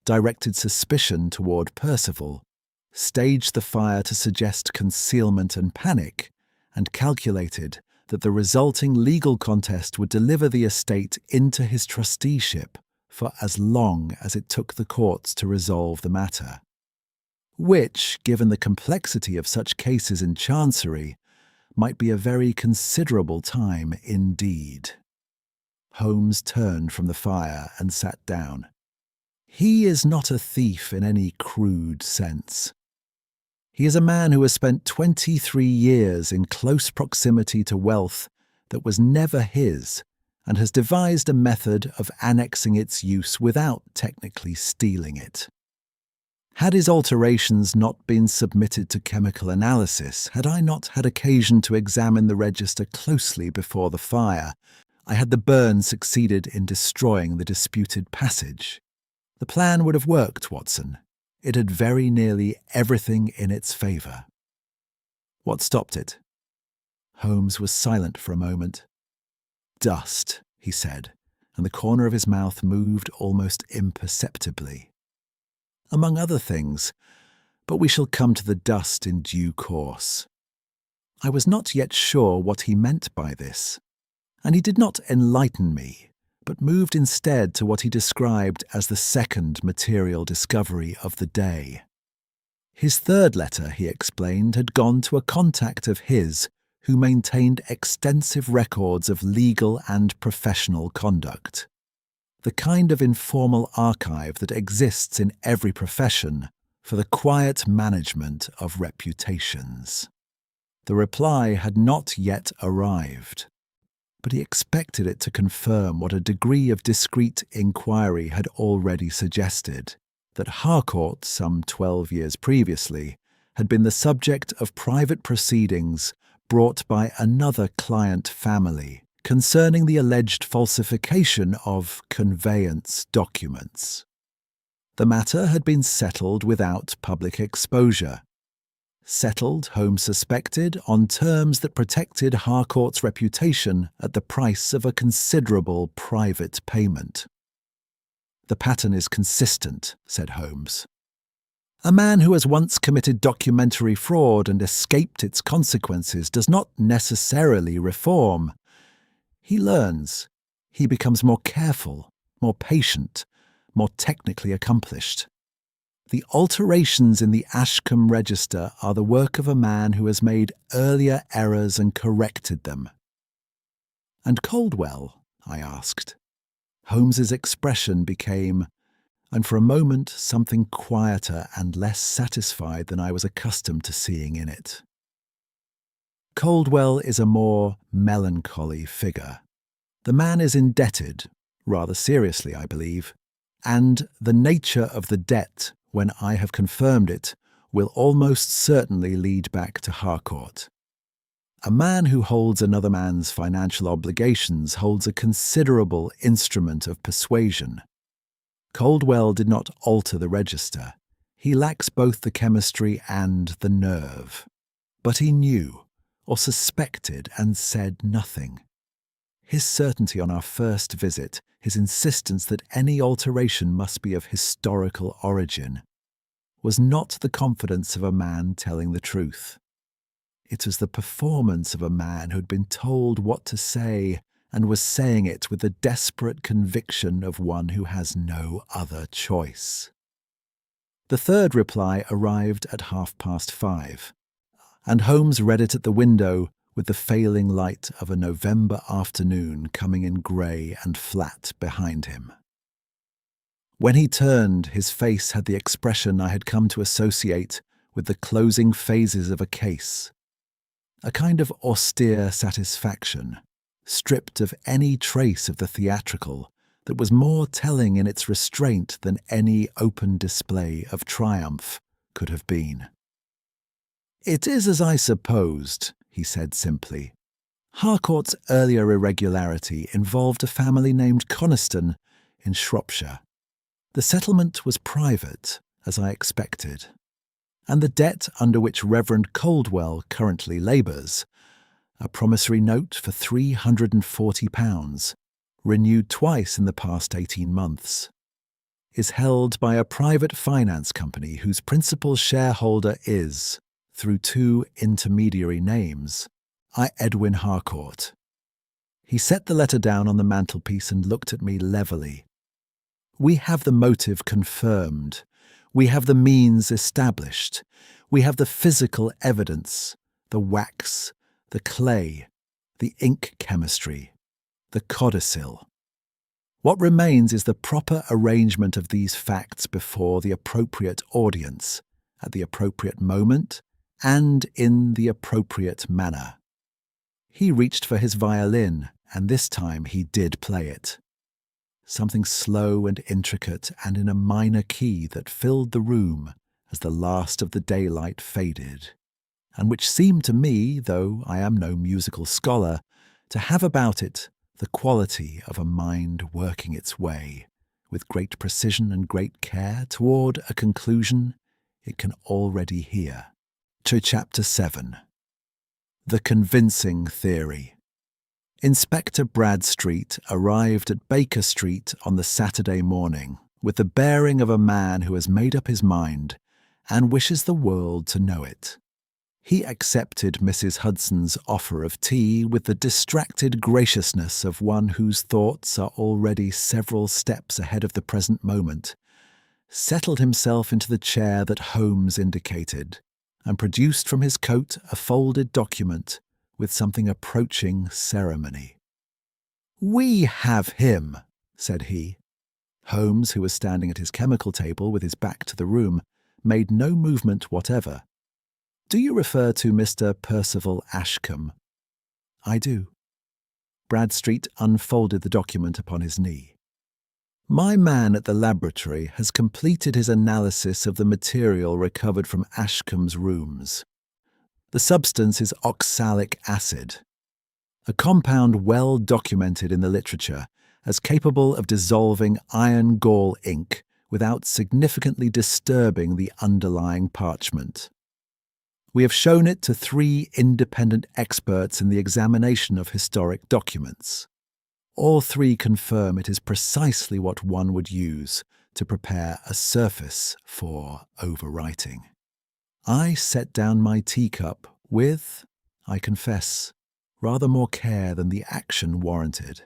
directed suspicion toward Percival, staged the fire to suggest concealment and panic, and calculated, that the resulting legal contest would deliver the estate into his trusteeship for as long as it took the courts to resolve the matter, which, given the complexity of such cases in Chancery, might be a very considerable time indeed. Holmes turned from the fire and sat down. He is not a thief in any crude sense. He is a man who has spent 23 years in close proximity to wealth that was never his and has devised a method of annexing its use without technically stealing it. Had his alterations not been submitted to chemical analysis, had I not had occasion to examine the register closely before the fire, had the burn succeeded in destroying the disputed passage, the plan would have worked, Watson. It had very nearly everything in its favour. What stopped it? Holmes was silent for a moment. Dust, he said, and the corner of his mouth moved almost imperceptibly. Among other things, but we shall come to the dust in due course. I was not yet sure what he meant by this, and he did not enlighten me, but moved instead to what he described as the second material discovery of the day. His third letter, he explained, had gone to a contact of his who maintained extensive records of legal and professional conduct, the kind of informal archive that exists in every profession for the quiet management of reputations. The reply had not yet arrived, but he expected it to confirm what a degree of discreet inquiry had already suggested, that Harcourt, some 12 years previously, had been the subject of private proceedings brought by another client family concerning the alleged falsification of conveyance documents. The matter had been settled without public exposure. Settled, Holmes suspected, on terms that protected Harcourt's reputation at the price of a considerable private payment. The pattern is consistent, said Holmes. A man who has once committed documentary fraud and escaped its consequences does not necessarily reform. He learns. He becomes more careful, more patient, more technically accomplished. The alterations in the Ashcombe register are the work of a man who has made earlier errors and corrected them. And Caldwell? I asked. Holmes's expression became, and for a moment, something quieter and less satisfied than I was accustomed to seeing in it. Caldwell is a more melancholy figure. The man is indebted, rather seriously, I believe, and the nature of the debt, when I have confirmed it, will almost certainly lead back to Harcourt. A man who holds another man's financial obligations holds a considerable instrument of persuasion. Caldwell did not alter the register. He lacks both the chemistry and the nerve. But he knew, or suspected, and said nothing. His certainty on our first visit, his insistence that any alteration must be of historical origin, was not the confidence of a man telling the truth. It was the performance of a man who had been told what to say and was saying it with the desperate conviction of one who has no other choice. The third reply arrived at 5:30, and Holmes read it at the window with the failing light of a November afternoon coming in grey and flat behind him. When he turned, his face had the expression I had come to associate with the closing phases of a case, a kind of austere satisfaction, stripped of any trace of the theatrical, that was more telling in its restraint than any open display of triumph could have been. "It is as I supposed," he said simply. "Harcourt's earlier irregularity involved a family named Coniston in Shropshire. The settlement was private, as I expected, and the debt under which Reverend Caldwell currently labours, a promissory note for £340, renewed twice in the past 18 months, is held by a private finance company whose principal shareholder is, through two intermediary names, I, Edwin Harcourt. He set the letter down on the mantelpiece and looked at me levelly. We have the motive confirmed. We have the means established. We have the physical evidence, the wax, the clay, the ink chemistry, the codicil. What remains is the proper arrangement of these facts before the appropriate audience, at the appropriate moment, and in the appropriate manner. He reached for his violin, and this time he did play it. Something slow and intricate and in a minor key that filled the room as the last of the daylight faded, and which seemed to me, though I am no musical scholar, to have about it the quality of a mind working its way, with great precision and great care, toward a conclusion it can already hear. To Chapter 7. The Convincing Theory. Inspector Bradstreet arrived at Baker Street on the Saturday morning with the bearing of a man who has made up his mind and wishes the world to know it. He accepted Mrs. Hudson's offer of tea with the distracted graciousness of one whose thoughts are already several steps ahead of the present moment, settled himself into the chair that Holmes indicated, and produced from his coat a folded document with something approaching ceremony. "We have him," said he. Holmes, who was standing at his chemical table with his back to the room, made no movement whatever. "Do you refer to Mr. Percival Ashcombe?" "I do." Bradstreet unfolded the document upon his knee. "My man at the laboratory has completed his analysis of the material recovered from Ashcombe's rooms. The substance is oxalic acid, a compound well documented in the literature as capable of dissolving iron gall ink without significantly disturbing the underlying parchment. We have shown it to 3 independent experts in the examination of historic documents. All 3 confirm it is precisely what one would use to prepare a surface for overwriting." I set down my teacup with, I confess, rather more care than the action warranted.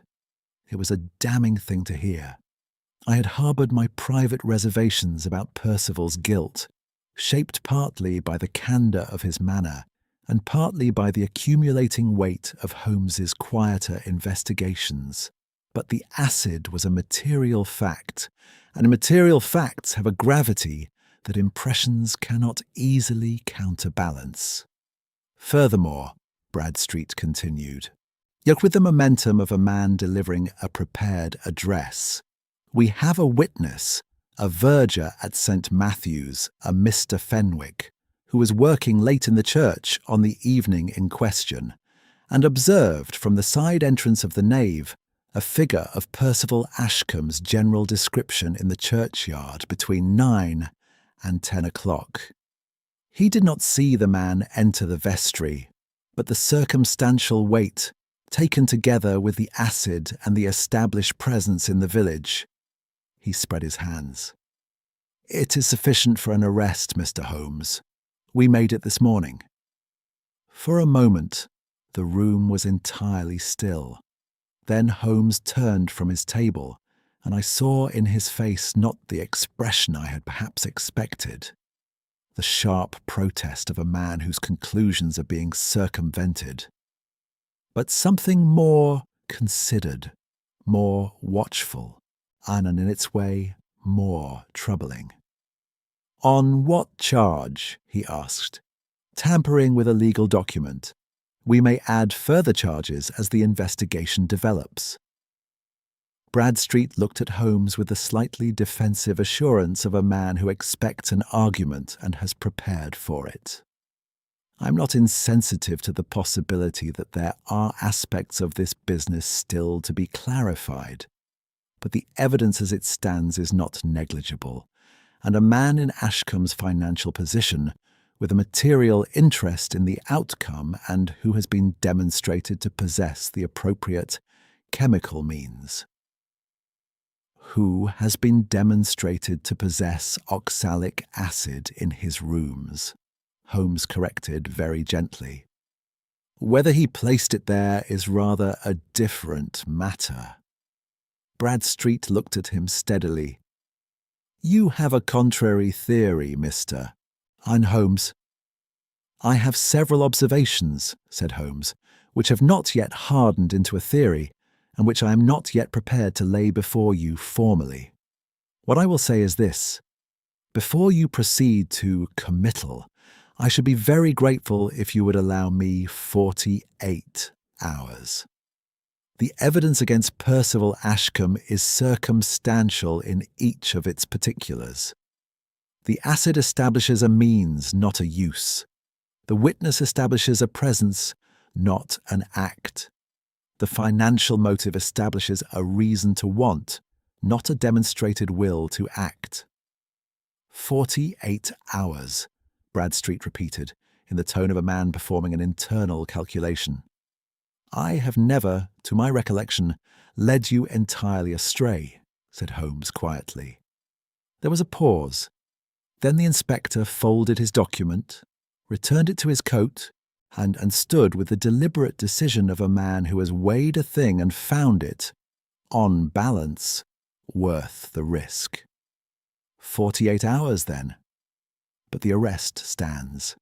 It was a damning thing to hear. I had harboured my private reservations about Percival's guilt, shaped partly by the candour of his manner and partly by the accumulating weight of Holmes's quieter investigations. But the acid was a material fact, and material facts have a gravity that impressions cannot easily counterbalance. Furthermore, Bradstreet continued, yet with the momentum of a man delivering a prepared address, we have a witness, a verger at St. Matthew's, a Mr. Fenwick, who was working late in the church on the evening in question, and observed from the side entrance of the nave a figure of Percival Ashcombe's general description in the churchyard between 9 and 10 o'clock. He did not see the man enter the vestry, but the circumstantial weight, taken together with the acid and the established presence in the village. He spread his hands. "It is sufficient for an arrest, Mr. Holmes. We made it this morning." For a moment, the room was entirely still. Then Holmes turned from his table, and I saw in his face not the expression I had perhaps expected, the sharp protest of a man whose conclusions are being circumvented, but something more considered, more watchful, and in its way more troubling. "On what charge?" he asked. "Tampering with a legal document. We may add further charges as the investigation develops." Bradstreet looked at Holmes with the slightly defensive assurance of a man who expects an argument and has prepared for it. I'm not insensitive to the possibility that there are aspects of this business still to be clarified, but the evidence as it stands is not negligible, and a man in Ashcombe's financial position, with a material interest in the outcome and who has been demonstrated to possess the appropriate chemical means. Who has been demonstrated to possess oxalic acid in his rooms? Holmes corrected very gently. Whether he placed it there is rather a different matter. Bradstreet looked at him steadily. You have a contrary theory, Mr. Holmes. I have several observations, said Holmes, which have not yet hardened into a theory, and which I am not yet prepared to lay before you formally. What I will say is this. Before you proceed to committal, I should be very grateful if you would allow me 48 hours. The evidence against Percival Ashcombe is circumstantial in each of its particulars. The acid establishes a means, not a use. The witness establishes a presence, not an act. The financial motive establishes a reason to want, not a demonstrated will to act. 48 hours, Bradstreet repeated, in the tone of a man performing an internal calculation. I have never, to my recollection, led you entirely astray, said Holmes quietly. There was a pause. Then the inspector folded his document, returned it to his coat, and stood with the deliberate decision of a man who has weighed a thing and found it, on balance, worth the risk. 48 hours, then. But the arrest stands.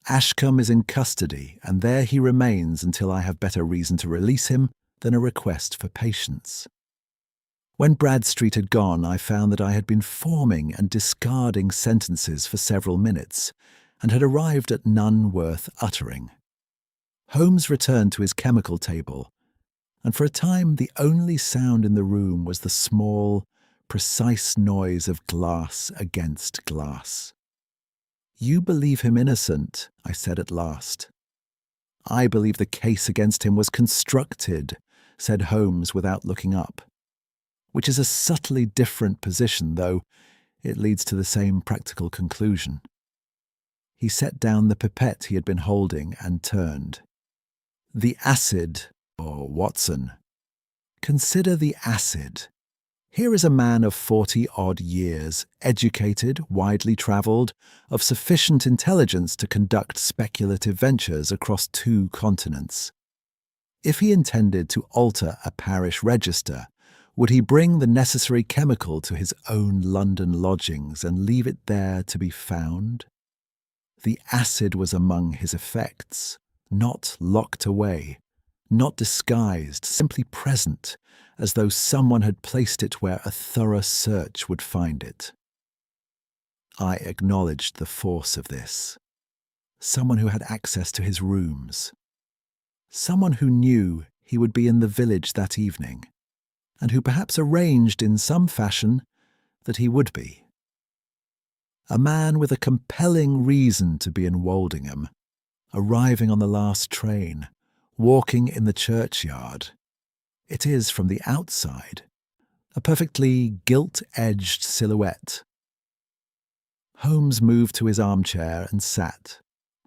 Ashcombe is in custody, and there he remains until I have better reason to release him than a request for patience. When Bradstreet had gone, I found that I had been forming and discarding sentences for several minutes, and had arrived at none worth uttering. Holmes returned to his chemical table, and for a time the only sound in the room was the small, precise noise of glass against glass. You believe him innocent, I said at last. I believe the case against him was constructed, said Holmes without looking up, which is a subtly different position, though it leads to the same practical conclusion. He set down the pipette he had been holding and turned. The acid, or Watson. Consider the acid. Here is a man of 40-odd years, educated, widely travelled, of sufficient intelligence to conduct speculative ventures across 2 continents. If he intended to alter a parish register, would he bring the necessary chemical to his own London lodgings and leave it there to be found? The acid was among his effects, not locked away, not disguised, simply present, as though someone had placed it where a thorough search would find it. I acknowledged the force of this. Someone who had access to his rooms. Someone who knew he would be in the village that evening, and who perhaps arranged in some fashion that he would be. A man with a compelling reason to be in Woldingham, arriving on the last train, walking in the churchyard. It is, from the outside, a perfectly gilt-edged silhouette. Holmes moved to his armchair and sat,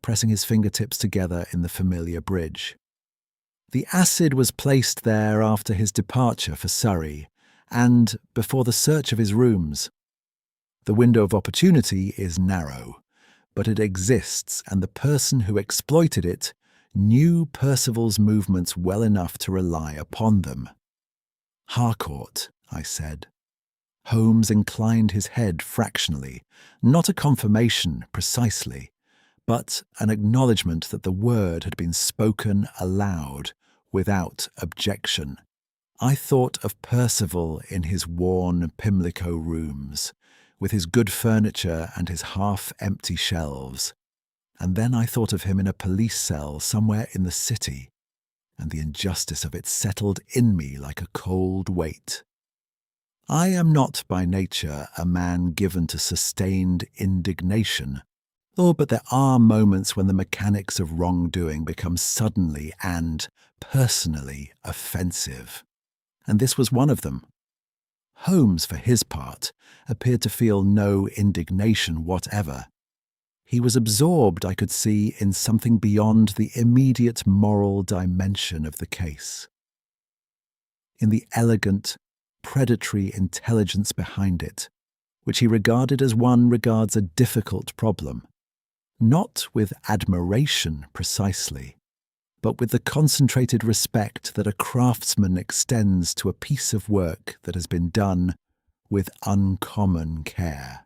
pressing his fingertips together in the familiar bridge. The acid was placed there after his departure for Surrey, and before the search of his rooms. The window of opportunity is narrow, but it exists, and the person who exploited it knew Percival's movements well enough to rely upon them. Harcourt, I said. Holmes inclined his head fractionally, not a confirmation precisely, but an acknowledgment that the word had been spoken aloud, without objection. I thought of Percival in his worn Pimlico rooms, with his good furniture and his half-empty shelves, and then I thought of him in a police cell somewhere in the city, and the injustice of it settled in me like a cold weight. I am not by nature a man given to sustained indignation, but there are moments when the mechanics of wrongdoing become suddenly and personally offensive, and this was one of them. Holmes, for his part, appeared to feel no indignation whatever. He was absorbed, I could see, in something beyond the immediate moral dimension of the case. In the elegant, predatory intelligence behind it, which he regarded as one regards a difficult problem, not with admiration precisely, but with the concentrated respect that a craftsman extends to a piece of work that has been done with uncommon care.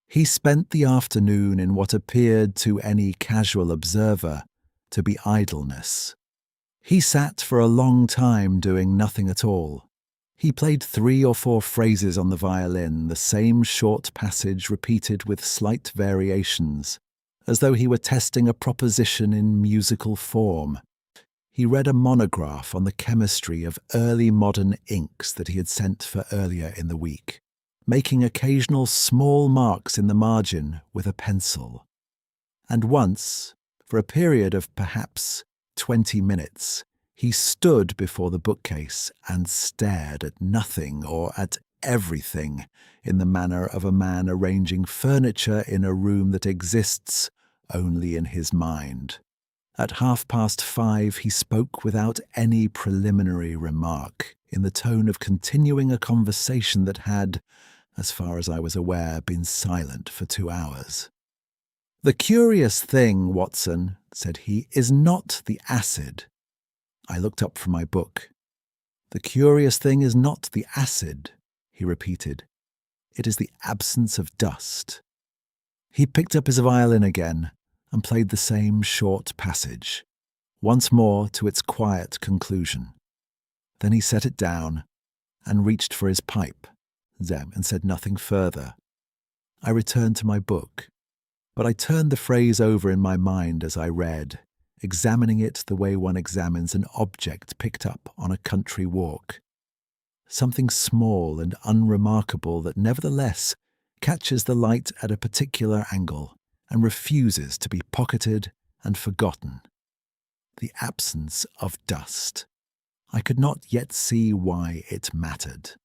He spent the afternoon in what appeared to any casual observer to be idleness. He sat for a long time doing nothing at all. He played 3 or 4 phrases on the violin, the same short passage repeated with slight variations, as though he were testing a proposition in musical form. He read a monograph on the chemistry of early modern inks that he had sent for earlier in the week, making occasional small marks in the margin with a pencil. And once, for a period of perhaps 20 minutes, he stood before the bookcase and stared at nothing or at everything in the manner of a man arranging furniture in a room that exists only in his mind. At 5:30 he spoke without any preliminary remark, in the tone of continuing a conversation that had, as far as I was aware, been silent for 2 hours. "The curious thing, Watson," said he, "is not the acid." I looked up from my book. "The curious thing is not the acid," he repeated. "It is the absence of dust." He picked up his violin again and played the same short passage, once more to its quiet conclusion. Then he set it down and reached for his pipe, and said nothing further. I returned to my book, but I turned the phrase over in my mind as I read, examining it the way one examines an object picked up on a country walk. Something small and unremarkable that nevertheless catches the light at a particular angle and refuses to be pocketed and forgotten. The absence of dust. I could not yet see why it mattered.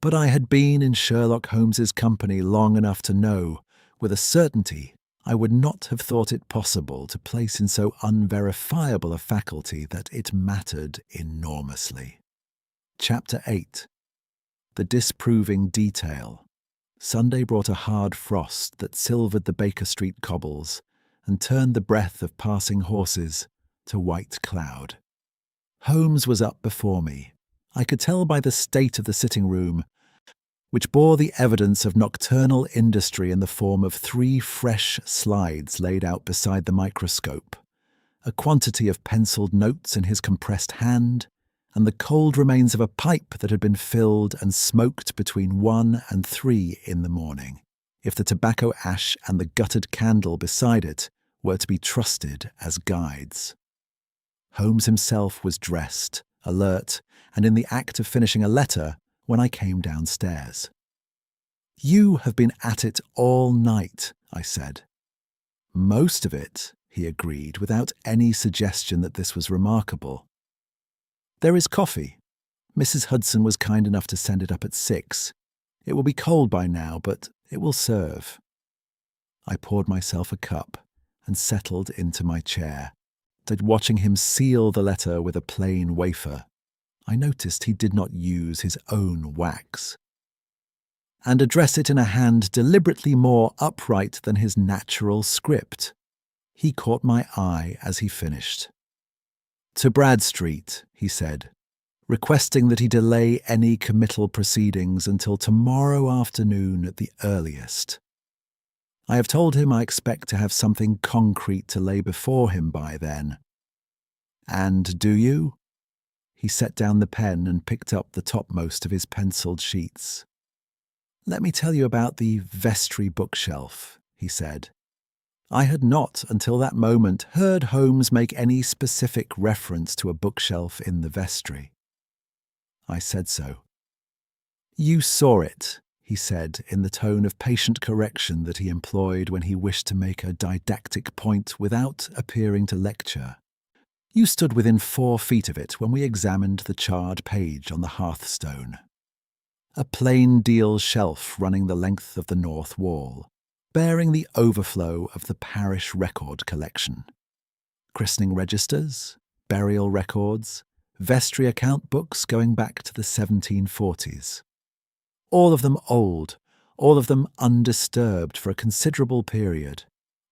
But I had been in Sherlock Holmes's company long enough to know, with a certainty I would not have thought it possible to place in so unverifiable a faculty, that it mattered enormously. Chapter 8. The Disproving Detail. Sunday brought a hard frost that silvered the Baker Street cobbles and turned the breath of passing horses to white cloud. Holmes was up before me. I could tell by the state of the sitting room, which bore the evidence of nocturnal industry in the form of 3 fresh slides laid out beside the microscope, a quantity of pencilled notes in his compressed hand, and the cold remains of a pipe that had been filled and smoked between 1 and 3 in the morning, if the tobacco ash and the guttered candle beside it were to be trusted as guides. Holmes himself was dressed, alert, and in the act of finishing a letter when I came downstairs. "You have been at it all night," I said. "Most of it," he agreed, without any suggestion that this was remarkable. "There is coffee. Mrs. Hudson was kind enough to send it up at 6. It will be cold by now, but it will serve." I poured myself a cup and settled into my chair, watching him seal the letter with a plain wafer. I noticed he did not use his own wax, and address it in a hand deliberately more upright than his natural script. He caught my eye as he finished. "To Bradstreet," he said, requesting that he delay any committal proceedings until tomorrow afternoon at the earliest. I have told him I expect to have something concrete to lay before him by then. And do you? He set down the pen and picked up the topmost of his pencilled sheets. "Let me tell you about the vestry bookshelf," he said. I had not, until that moment, heard Holmes make any specific reference to a bookshelf in the vestry. I said so. "You saw it," he said, in the tone of patient correction that he employed when he wished to make a didactic point without appearing to lecture. "You stood within 4 feet of it when we examined the charred page on the hearthstone. A plain deal shelf running the length of the north wall, bearing the overflow of the parish record collection. Christening registers, burial records, vestry account books going back to the 1740s. All of them old, all of them undisturbed for a considerable period,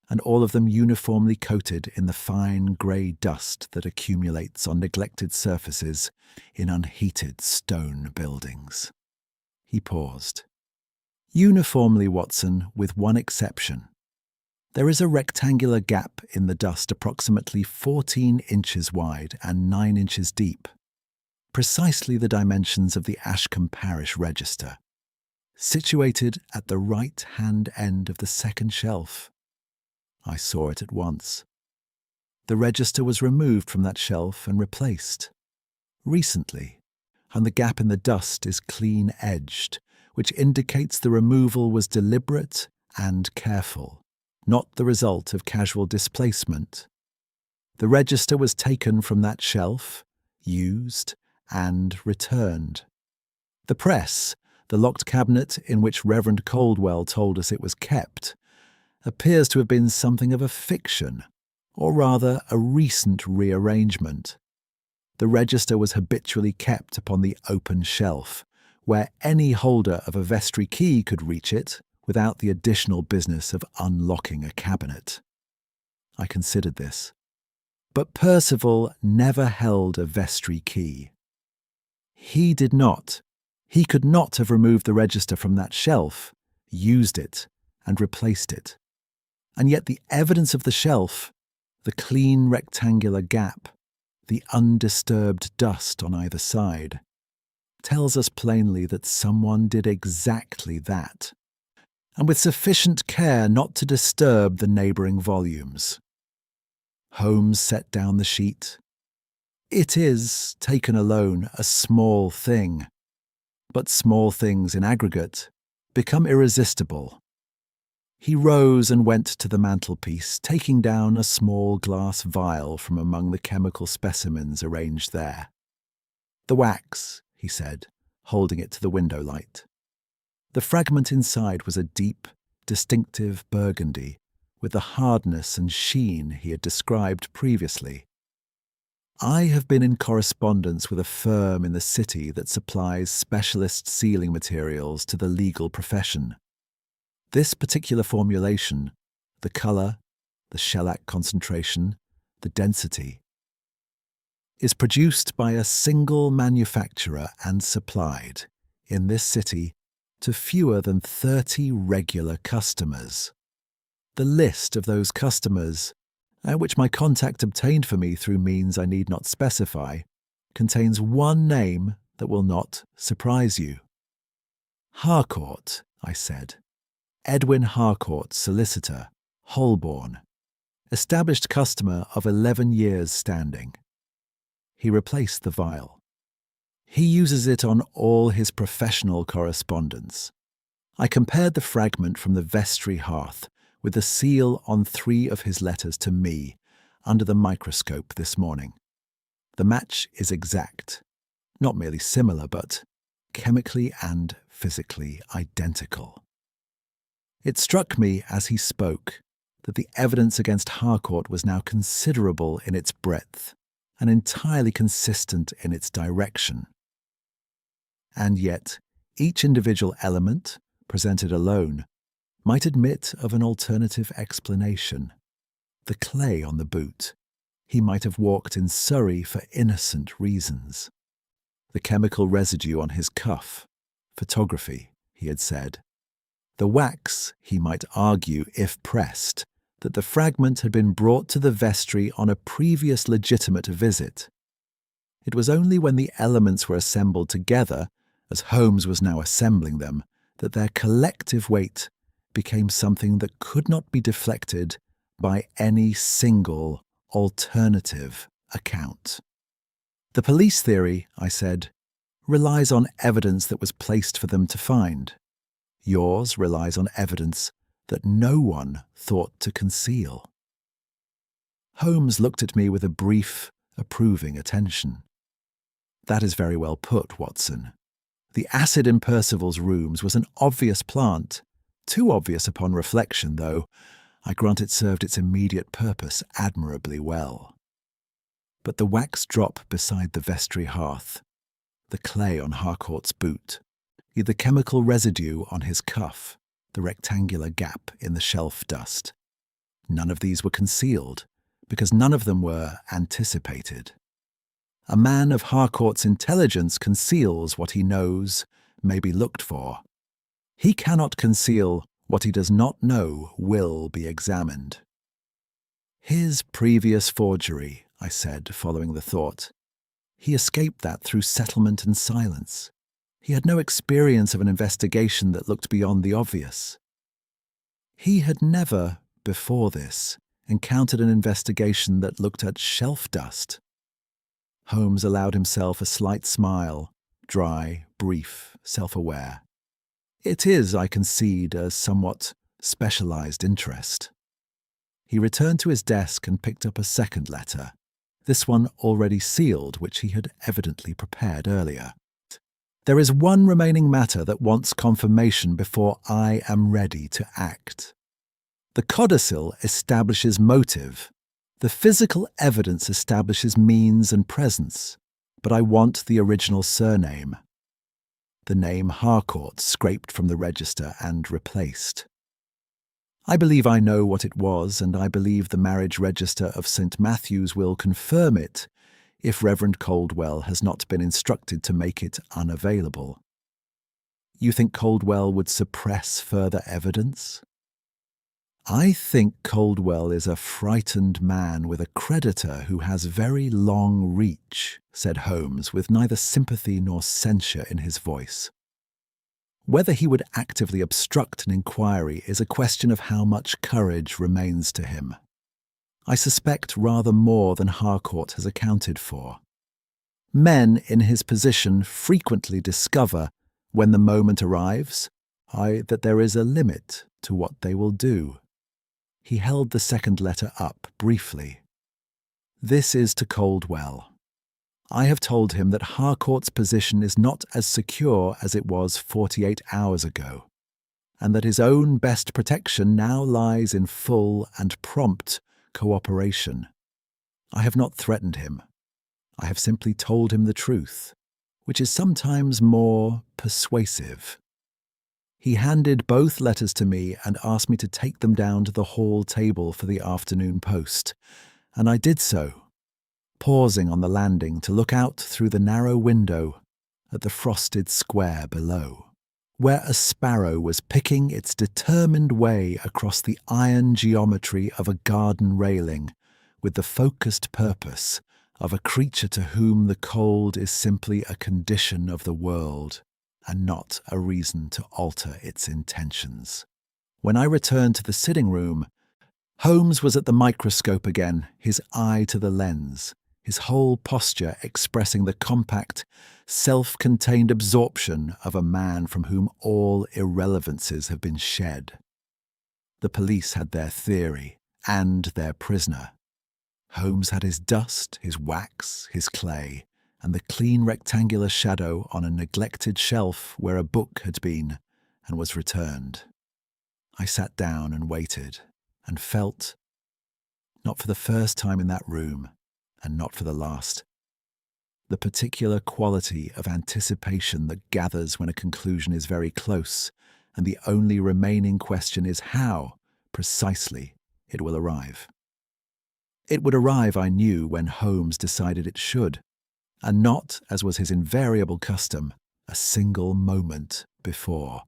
and all of them uniformly coated in the fine grey dust that accumulates on neglected surfaces in unheated stone buildings. He paused. Uniformly, Watson, with one exception. There is a rectangular gap in the dust approximately 14 inches wide and 9 inches deep, precisely the dimensions of the Ashcombe Parish Register, situated at the right-hand end of the second shelf. I saw it at once. The register was removed from that shelf and replaced recently, and the gap in the dust is clean-edged, which indicates the removal was deliberate and careful, not the result of casual displacement. The register was taken from that shelf, used, and returned. The press, the locked cabinet in which Reverend Caldwell told us it was kept, appears to have been something of a fiction, or rather a recent rearrangement. The register was habitually kept upon the open shelf, where any holder of a vestry key could reach it without the additional business of unlocking a cabinet. I considered this. But Percival never held a vestry key. He did not. He could not have removed the register from that shelf, used it, and replaced it. And yet the evidence of the shelf, the clean rectangular gap, the undisturbed dust on either side, tells us plainly that someone did exactly that, and with sufficient care not to disturb the neighbouring volumes. Holmes set down the sheet. It is, taken alone, a small thing, but small things in aggregate become irresistible. He rose and went to the mantelpiece, taking down a small glass vial from among the chemical specimens arranged there. "The wax," he said, holding it to the window light. The fragment inside was a deep, distinctive burgundy, with the hardness and sheen he had described previously. I have been in correspondence with a firm in the city that supplies specialist sealing materials to the legal profession. This particular formulation, the colour, the shellac concentration, the density, is produced by a single manufacturer and supplied, in this city, to fewer than 30 regular customers. The list of those customers, which my contact obtained for me through means I need not specify, contains one name that will not surprise you. "Harcourt," I said. "Edwin Harcourt, solicitor, Holborn. Established customer of 11 years standing." He replaced the vial. "He uses it on all his professional correspondence." I compared the fragment from the vestry hearth with the seal on 3 of his letters to me under the microscope this morning. The match is exact, not merely similar, but chemically and physically identical. It struck me as he spoke that the evidence against Harcourt was now considerable in its breadth and entirely consistent in its direction. And yet, each individual element, presented alone, might admit of an alternative explanation. The clay on the boot. He might have walked in Surrey for innocent reasons. The chemical residue on his cuff. Photography, he had said. The wax, he might argue, if pressed, that the fragment had been brought to the vestry on a previous legitimate visit. It was only when the elements were assembled together, as Holmes was now assembling them, that their collective weight became something that could not be deflected by any single alternative account. "The police theory," I said, "relies on evidence that was placed for them to find. Yours relies on evidence that no one thought to conceal." Holmes looked at me with a brief, approving attention. "That is very well put, Watson. The acid in Percival's rooms was an obvious plant, too obvious upon reflection, though I grant it served its immediate purpose admirably well. But the wax drop beside the vestry hearth, the clay on Harcourt's boot, the chemical residue on his cuff, the rectangular gap in the shelf dust, None of these were concealed, because none of them were anticipated. A man of Harcourt's intelligence conceals what he knows may be looked for. He cannot conceal what he does not know will be examined. His previous forgery, I said, following the thought. He escaped that through settlement and silence. He had no experience of an investigation that looked beyond the obvious. He had never, before this, encountered an investigation that looked at shelf dust. Holmes allowed himself a slight smile, dry, brief, self-aware. It is, I concede, a somewhat specialized interest. He returned to his desk and picked up a second letter, this one already sealed, which he had evidently prepared earlier. There is one remaining matter that wants confirmation before I am ready to act. The codicil establishes motive. The physical evidence establishes means and presence, but I want the original surname. The name Harcourt scraped from the register and replaced. I believe I know what it was, and I believe the marriage register of St. Matthew's will confirm it, if Reverend Coldwell has not been instructed to make it unavailable. You think Coldwell would suppress further evidence? I think Coldwell is a frightened man with a creditor who has very long reach, said Holmes, with neither sympathy nor censure in his voice. Whether he would actively obstruct an inquiry is a question of how much courage remains to him. I suspect rather more than Harcourt has accounted for. Men in his position frequently discover, when the moment arrives, that there is a limit to what they will do. He held the second letter up briefly. This is to Coldwell. I have told him that Harcourt's position is not as secure as it was 48 hours ago, and that his own best protection now lies in full and prompt cooperation. I have not threatened him. I have simply told him the truth, which is sometimes more persuasive. He handed both letters to me and asked me to take them down to the hall table for the afternoon post, and I did so, pausing on the landing to look out through the narrow window at the frosted square below, where a sparrow was picking its determined way across the iron geometry of a garden railing with the focused purpose of a creature to whom the cold is simply a condition of the world and not a reason to alter its intentions. When I returned to the sitting room, Holmes was at the microscope again, his eye to the lens, his whole posture expressing the compact, self-contained absorption of a man from whom all irrelevances have been shed. The police had their theory and their prisoner. Holmes had his dust, his wax, his clay, and the clean rectangular shadow on a neglected shelf where a book had been and was returned. I sat down and waited, and felt, not for the first time in that room, and not for the last, the particular quality of anticipation that gathers when a conclusion is very close, and the only remaining question is how, precisely, it will arrive. It would arrive, I knew, when Holmes decided it should, and not, as was his invariable custom, a single moment before.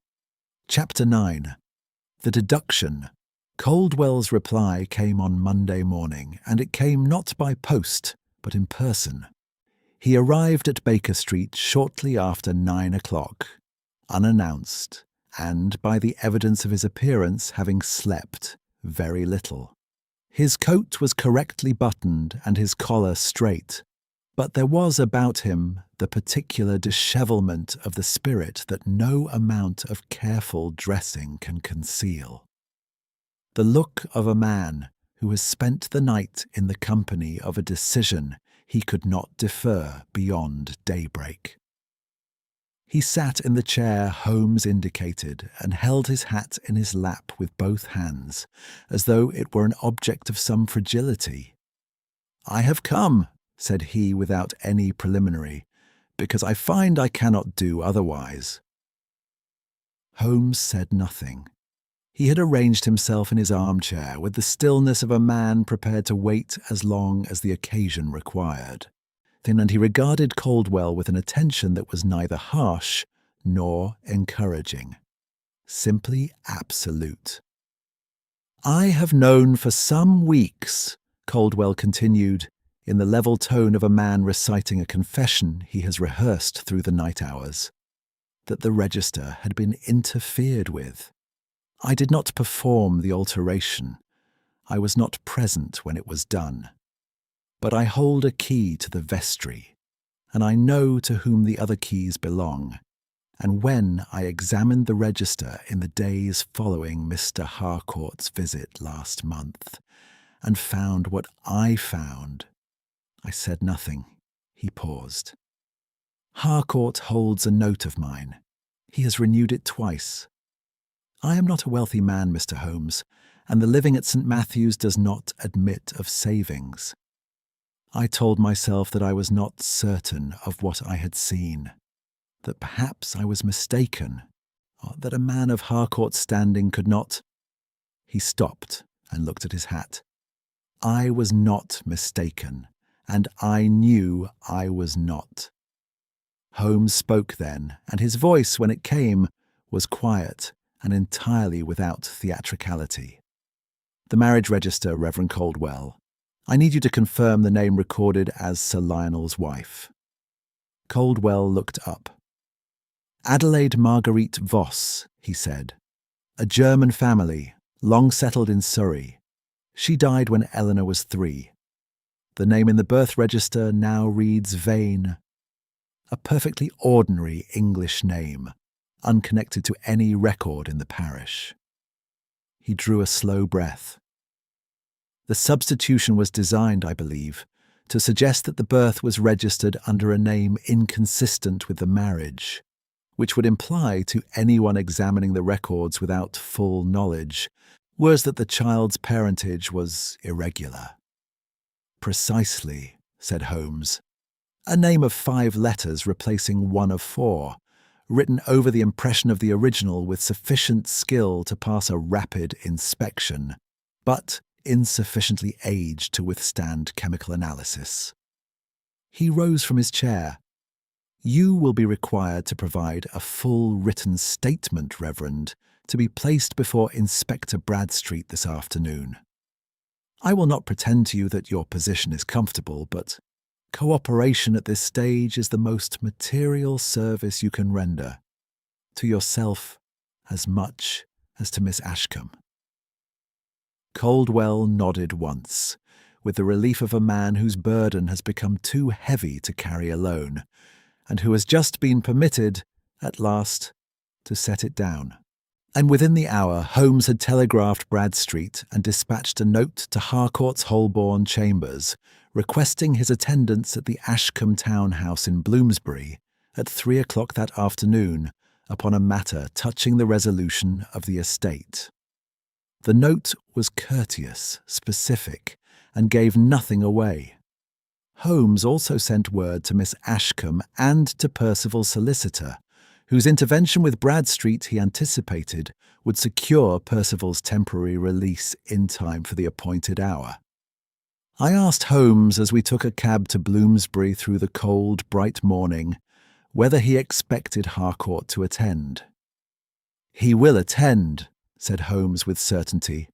Chapter 9. The Deduction. Coldwell's reply came on Monday morning, and it came not by post, but in person. He arrived at Baker Street shortly after 9 o'clock, unannounced, and, by the evidence of his appearance, having slept very little. His coat was correctly buttoned and his collar straight, but there was about him the particular dishevelment of the spirit that no amount of careful dressing can conceal. The look of a man who has spent the night in the company of a decision he could not defer beyond daybreak. He sat in the chair Holmes indicated and held his hat in his lap with both hands, as though it were an object of some fragility. "I have come," said he without any preliminary, "because I find I cannot do otherwise." Holmes said nothing. He had arranged himself in his armchair with the stillness of a man prepared to wait as long as the occasion required. And he regarded Caldwell with an attention that was neither harsh nor encouraging, simply absolute. "I have known for some weeks," Caldwell continued, in the level tone of a man reciting a confession he has rehearsed through the night hours, "that the register had been interfered with. I did not perform the alteration. I was not present when it was done. But I hold a key to the vestry, and I know to whom the other keys belong. And when I examined the register in the days following Mr. Harcourt's visit last month, and found what I found, I said nothing." He paused. "Harcourt holds a note of mine. He has renewed it twice. I am not a wealthy man, Mr. Holmes, and the living at St. Matthew's does not admit of savings. I told myself that I was not certain of what I had seen, that perhaps I was mistaken, or that a man of Harcourt's standing could not—" He stopped and looked at his hat. "I was not mistaken, and I knew I was not." Holmes spoke then, and his voice, when it came, was quiet and entirely without theatricality. "The marriage register, Reverend Caldwell. I need you to confirm the name recorded as Sir Lionel's wife." Caldwell looked up. "Adelaide Marguerite Voss," he said. "A German family, long settled in Surrey. She died when Eleanor was 3. The name in the birth register now reads Vane. A perfectly ordinary English name, unconnected to any record in the parish." He drew a slow breath. "The substitution was designed, I believe, to suggest that the birth was registered under a name inconsistent with the marriage, which would imply to anyone examining the records without full knowledge was that the child's parentage was irregular." "Precisely," said Holmes. "A name of 5 letters replacing one of 4, written over the impression of the original with sufficient skill to pass a rapid inspection, but insufficiently aged to withstand chemical analysis." He rose from his chair. "You will be required to provide a full written statement, Reverend, to be placed before Inspector Bradstreet this afternoon. I will not pretend to you that your position is comfortable, but cooperation at this stage is the most material service you can render, to yourself as much as to Miss Ashcombe." Caldwell nodded once, with the relief of a man whose burden has become too heavy to carry alone, and who has just been permitted, at last, to set it down. And within the hour, Holmes had telegraphed Bradstreet and dispatched a note to Harcourt's Holborn chambers, requesting his attendance at the Ashcombe Townhouse in Bloomsbury at 3 o'clock that afternoon upon a matter touching the resolution of the estate. The note was courteous, specific, and gave nothing away. Holmes also sent word to Miss Ashcombe and to Percival's solicitor, whose intervention with Bradstreet he anticipated would secure Percival's temporary release in time for the appointed hour. I asked Holmes as we took a cab to Bloomsbury through the cold, bright morning whether he expected Harcourt to attend. "He will attend," said Holmes with certainty.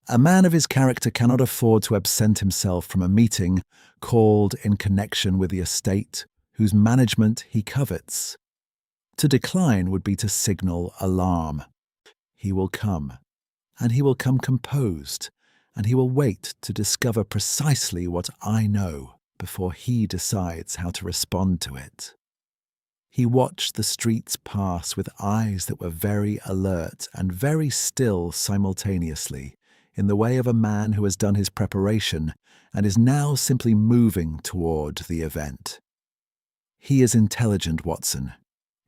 "A man of his character cannot afford to absent himself from a meeting called in connection with the estate whose management he covets. To decline would be to signal alarm. He will come, and he will come composed, and he will wait to discover precisely what I know before he decides how to respond to it." He watched the streets pass with eyes that were very alert and very still simultaneously, in the way of a man who has done his preparation and is now simply moving toward the event. "He is intelligent, Watson.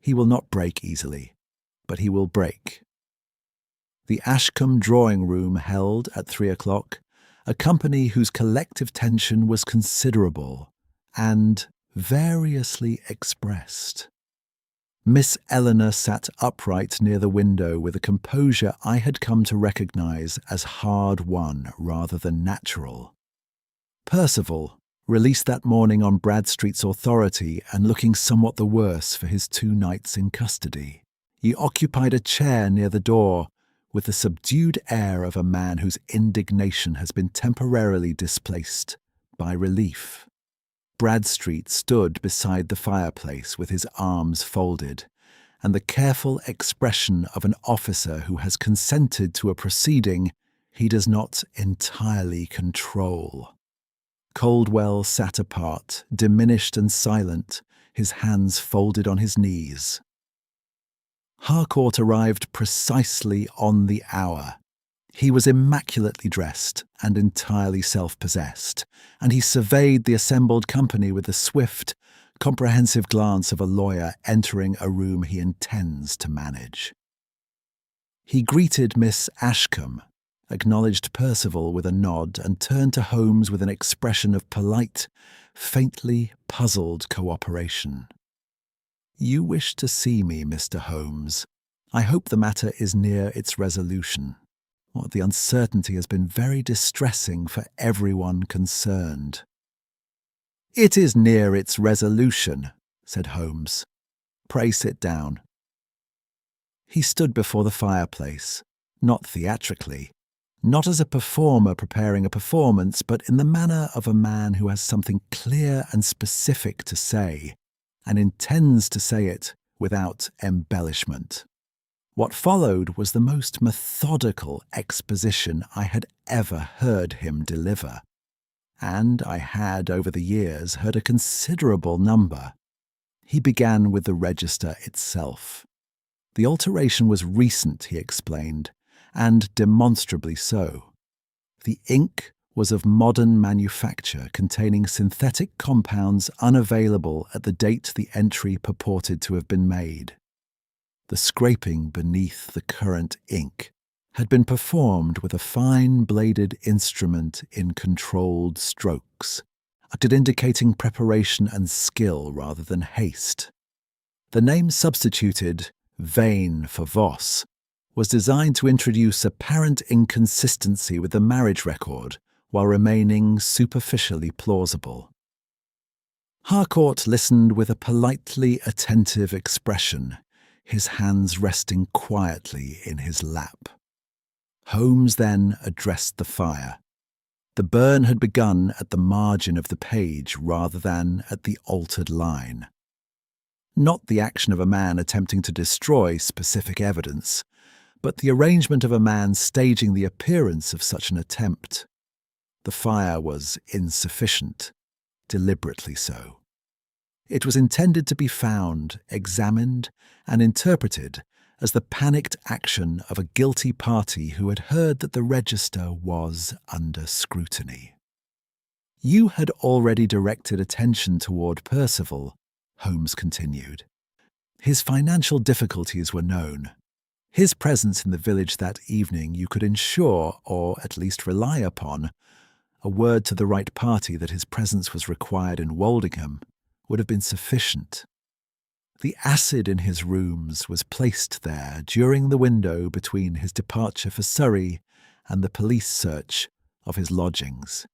He will not break easily, but he will break." The Ashcombe drawing-room held, at 3 o'clock, a company whose collective tension was considerable and variously expressed. Miss Eleanor sat upright near the window with a composure I had come to recognize as hard-won rather than natural. Percival, released that morning on Bradstreet's authority and looking somewhat the worse for his 2 nights in custody, he occupied a chair near the door with the subdued air of a man whose indignation has been temporarily displaced by relief. Bradstreet stood beside the fireplace with his arms folded, and the careful expression of an officer who has consented to a proceeding he does not entirely control. Caldwell sat apart, diminished and silent, his hands folded on his knees. Harcourt arrived precisely on the hour. He was immaculately dressed and entirely self-possessed, and he surveyed the assembled company with the swift, comprehensive glance of a lawyer entering a room he intends to manage. He greeted Miss Ashcombe, acknowledged Percival with a nod, and turned to Holmes with an expression of polite, faintly puzzled cooperation. "You wish to see me, Mr. Holmes. I hope the matter is near its resolution. The uncertainty has been very distressing for everyone concerned." "It is near its resolution," said Holmes. "Pray sit down." He stood before the fireplace, not theatrically, not as a performer preparing a performance, but in the manner of a man who has something clear and specific to say, and intends to say it without embellishment. What followed was the most methodical exposition I had ever heard him deliver, and I had, over the years, heard a considerable number. He began with the register itself. The alteration was recent, he explained, and demonstrably so. The ink was of modern manufacture, containing synthetic compounds unavailable at the date the entry purported to have been made. The scraping beneath the current ink had been performed with a fine-bladed instrument in controlled strokes, acted indicating preparation and skill rather than haste. The name substituted, Vane for Voss, was designed to introduce apparent inconsistency with the marriage record while remaining superficially plausible. Harcourt listened with a politely attentive expression, his hands resting quietly in his lap. Holmes then addressed the fire. The burn had begun at the margin of the page rather than at the altered line. Not the action of a man attempting to destroy specific evidence, but the arrangement of a man staging the appearance of such an attempt. The fire was insufficient, deliberately so. It was intended to be found, examined, and interpreted as the panicked action of a guilty party who had heard that the register was under scrutiny. "You had already directed attention toward Percival," Holmes continued. "His financial difficulties were known. His presence in the village that evening you could ensure, or at least rely upon. A word to the right party that his presence was required in Woldingham would have been sufficient. The acid in his rooms was placed there during the window between his departure for Surrey and the police search of his lodgings.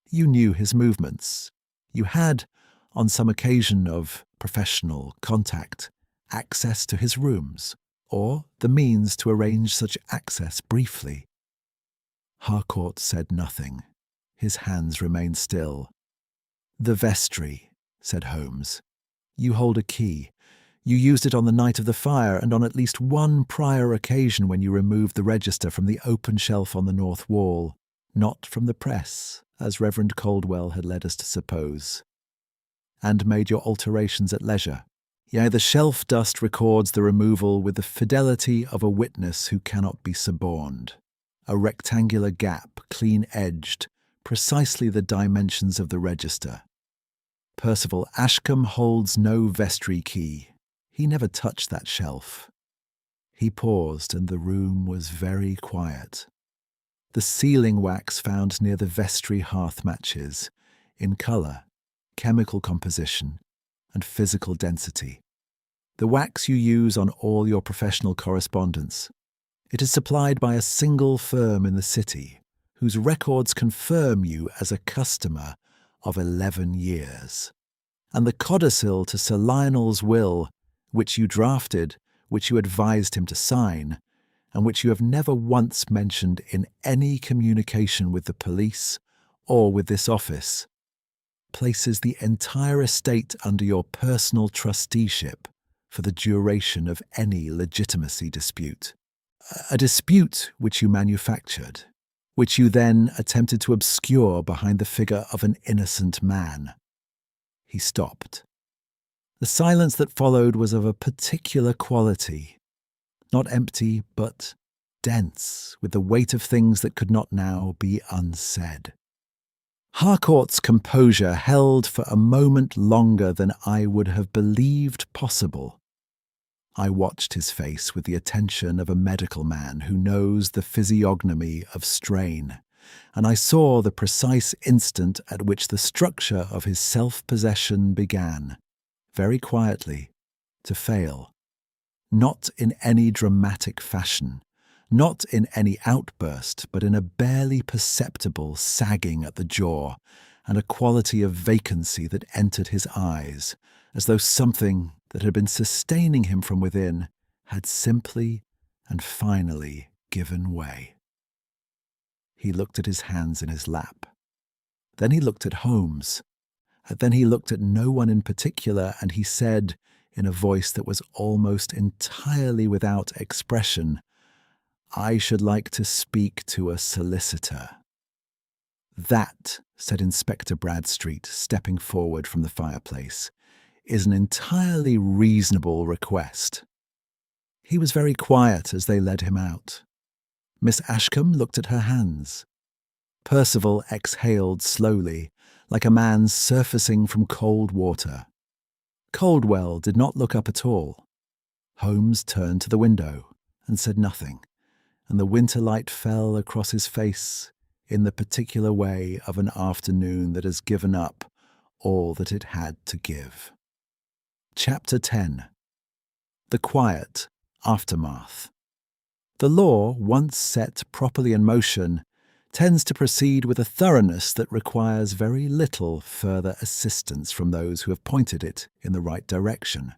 You knew his movements. You had, on some occasion of professional contact, access to his rooms, or the means to arrange such access briefly." Harcourt said nothing. His hands remained still. "The vestry," said Holmes. "You hold a key. You used it on the night of the fire and on at least one prior occasion when you removed the register from the open shelf on the north wall, not from the press, as Reverend Caldwell had led us to suppose, and made your alterations at leisure. Yea, the shelf dust records the removal with the fidelity of a witness who cannot be suborned. A rectangular gap, clean-edged, precisely the dimensions of the register. Percival Ashcombe holds no vestry key. He never touched that shelf." He paused, and the room was very quiet. The sealing wax found near the vestry hearth matches, in colour, chemical composition, and physical density, the wax you use on all your professional correspondence. It is supplied by a single firm in the city, whose records confirm you as a customer of 11 years. And the codicil to Sir Lionel's will, which you drafted, which you advised him to sign, and which you have never once mentioned in any communication with the police or with this office, places the entire estate under your personal trusteeship for the duration of any legitimacy dispute. A dispute which you manufactured, which you then attempted to obscure behind the figure of an innocent man. He stopped. The silence that followed was of a particular quality, not empty, but dense, with the weight of things that could not now be unsaid. Harcourt's composure held for a moment longer than I would have believed possible. I watched his face with the attention of a medical man who knows the physiognomy of strain, and I saw the precise instant at which the structure of his self-possession began, very quietly, to fail. Not in any dramatic fashion, not in any outburst, but in a barely perceptible sagging at the jaw and a quality of vacancy that entered his eyes, as though something that had been sustaining him from within had simply and finally given way. He looked at his hands in his lap. Then he looked at Holmes. Then he looked at no one in particular, and he said, in a voice that was almost entirely without expression, "I should like to speak to a solicitor." "That," said Inspector Bradstreet, stepping forward from the fireplace, "is an entirely reasonable request." He was very quiet as they led him out. Miss Ashcombe looked at her hands. Percival exhaled slowly, like a man surfacing from cold water. Caldwell did not look up at all. Holmes turned to the window and said nothing, and the winter light fell across his face in the particular way of an afternoon that has given up all that it had to give. Chapter 10. The Quiet Aftermath. The law, once set properly in motion, tends to proceed with a thoroughness that requires very little further assistance from those who have pointed it in the right direction.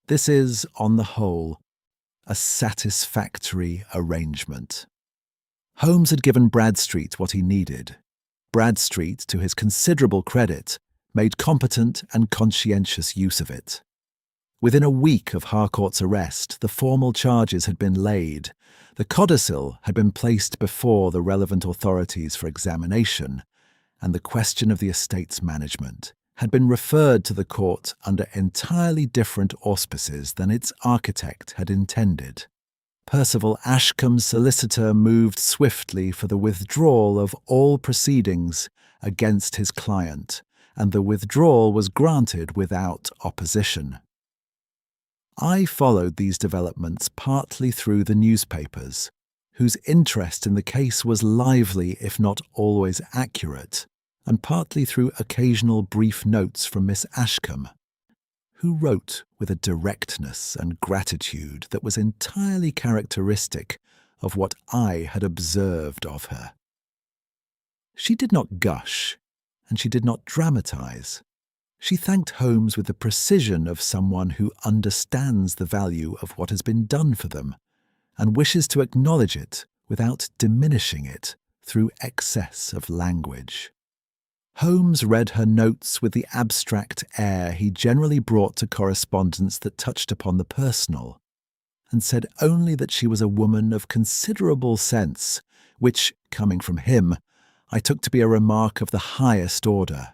This is, on the whole, a satisfactory arrangement. Holmes had given Bradstreet what he needed. Bradstreet, to his considerable credit, made competent and conscientious use of it. Within a week of Harcourt's arrest, the formal charges had been laid, the codicil had been placed before the relevant authorities for examination, and the question of the estate's management had been referred to the court under entirely different auspices than its architect had intended. Percival Ashcombe's solicitor moved swiftly for the withdrawal of all proceedings against his client, and the withdrawal was granted without opposition. I followed these developments partly through the newspapers, whose interest in the case was lively if not always accurate, and partly through occasional brief notes from Miss Ashcombe, who wrote with a directness and gratitude that was entirely characteristic of what I had observed of her. She did not gush, and she did not dramatize. She thanked Holmes with the precision of someone who understands the value of what has been done for them, and wishes to acknowledge it without diminishing it through excess of language. Holmes read her notes with the abstract air he generally brought to correspondence that touched upon the personal, and said only that she was a woman of considerable sense, which, coming from him, I took to be a remark of the highest order.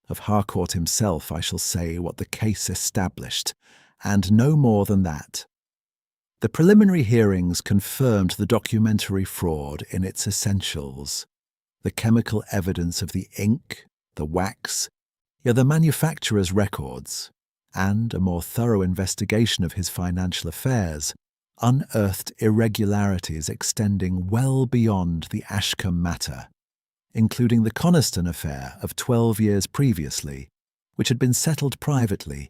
Of Harcourt himself I shall say what the case established, and no more than that. The preliminary hearings confirmed the documentary fraud in its essentials. The chemical evidence of the ink, the wax, the manufacturer's records, and a more thorough investigation of his financial affairs unearthed irregularities extending well beyond the Ashcombe matter, including the Coniston affair of 12 years previously, which had been settled privately,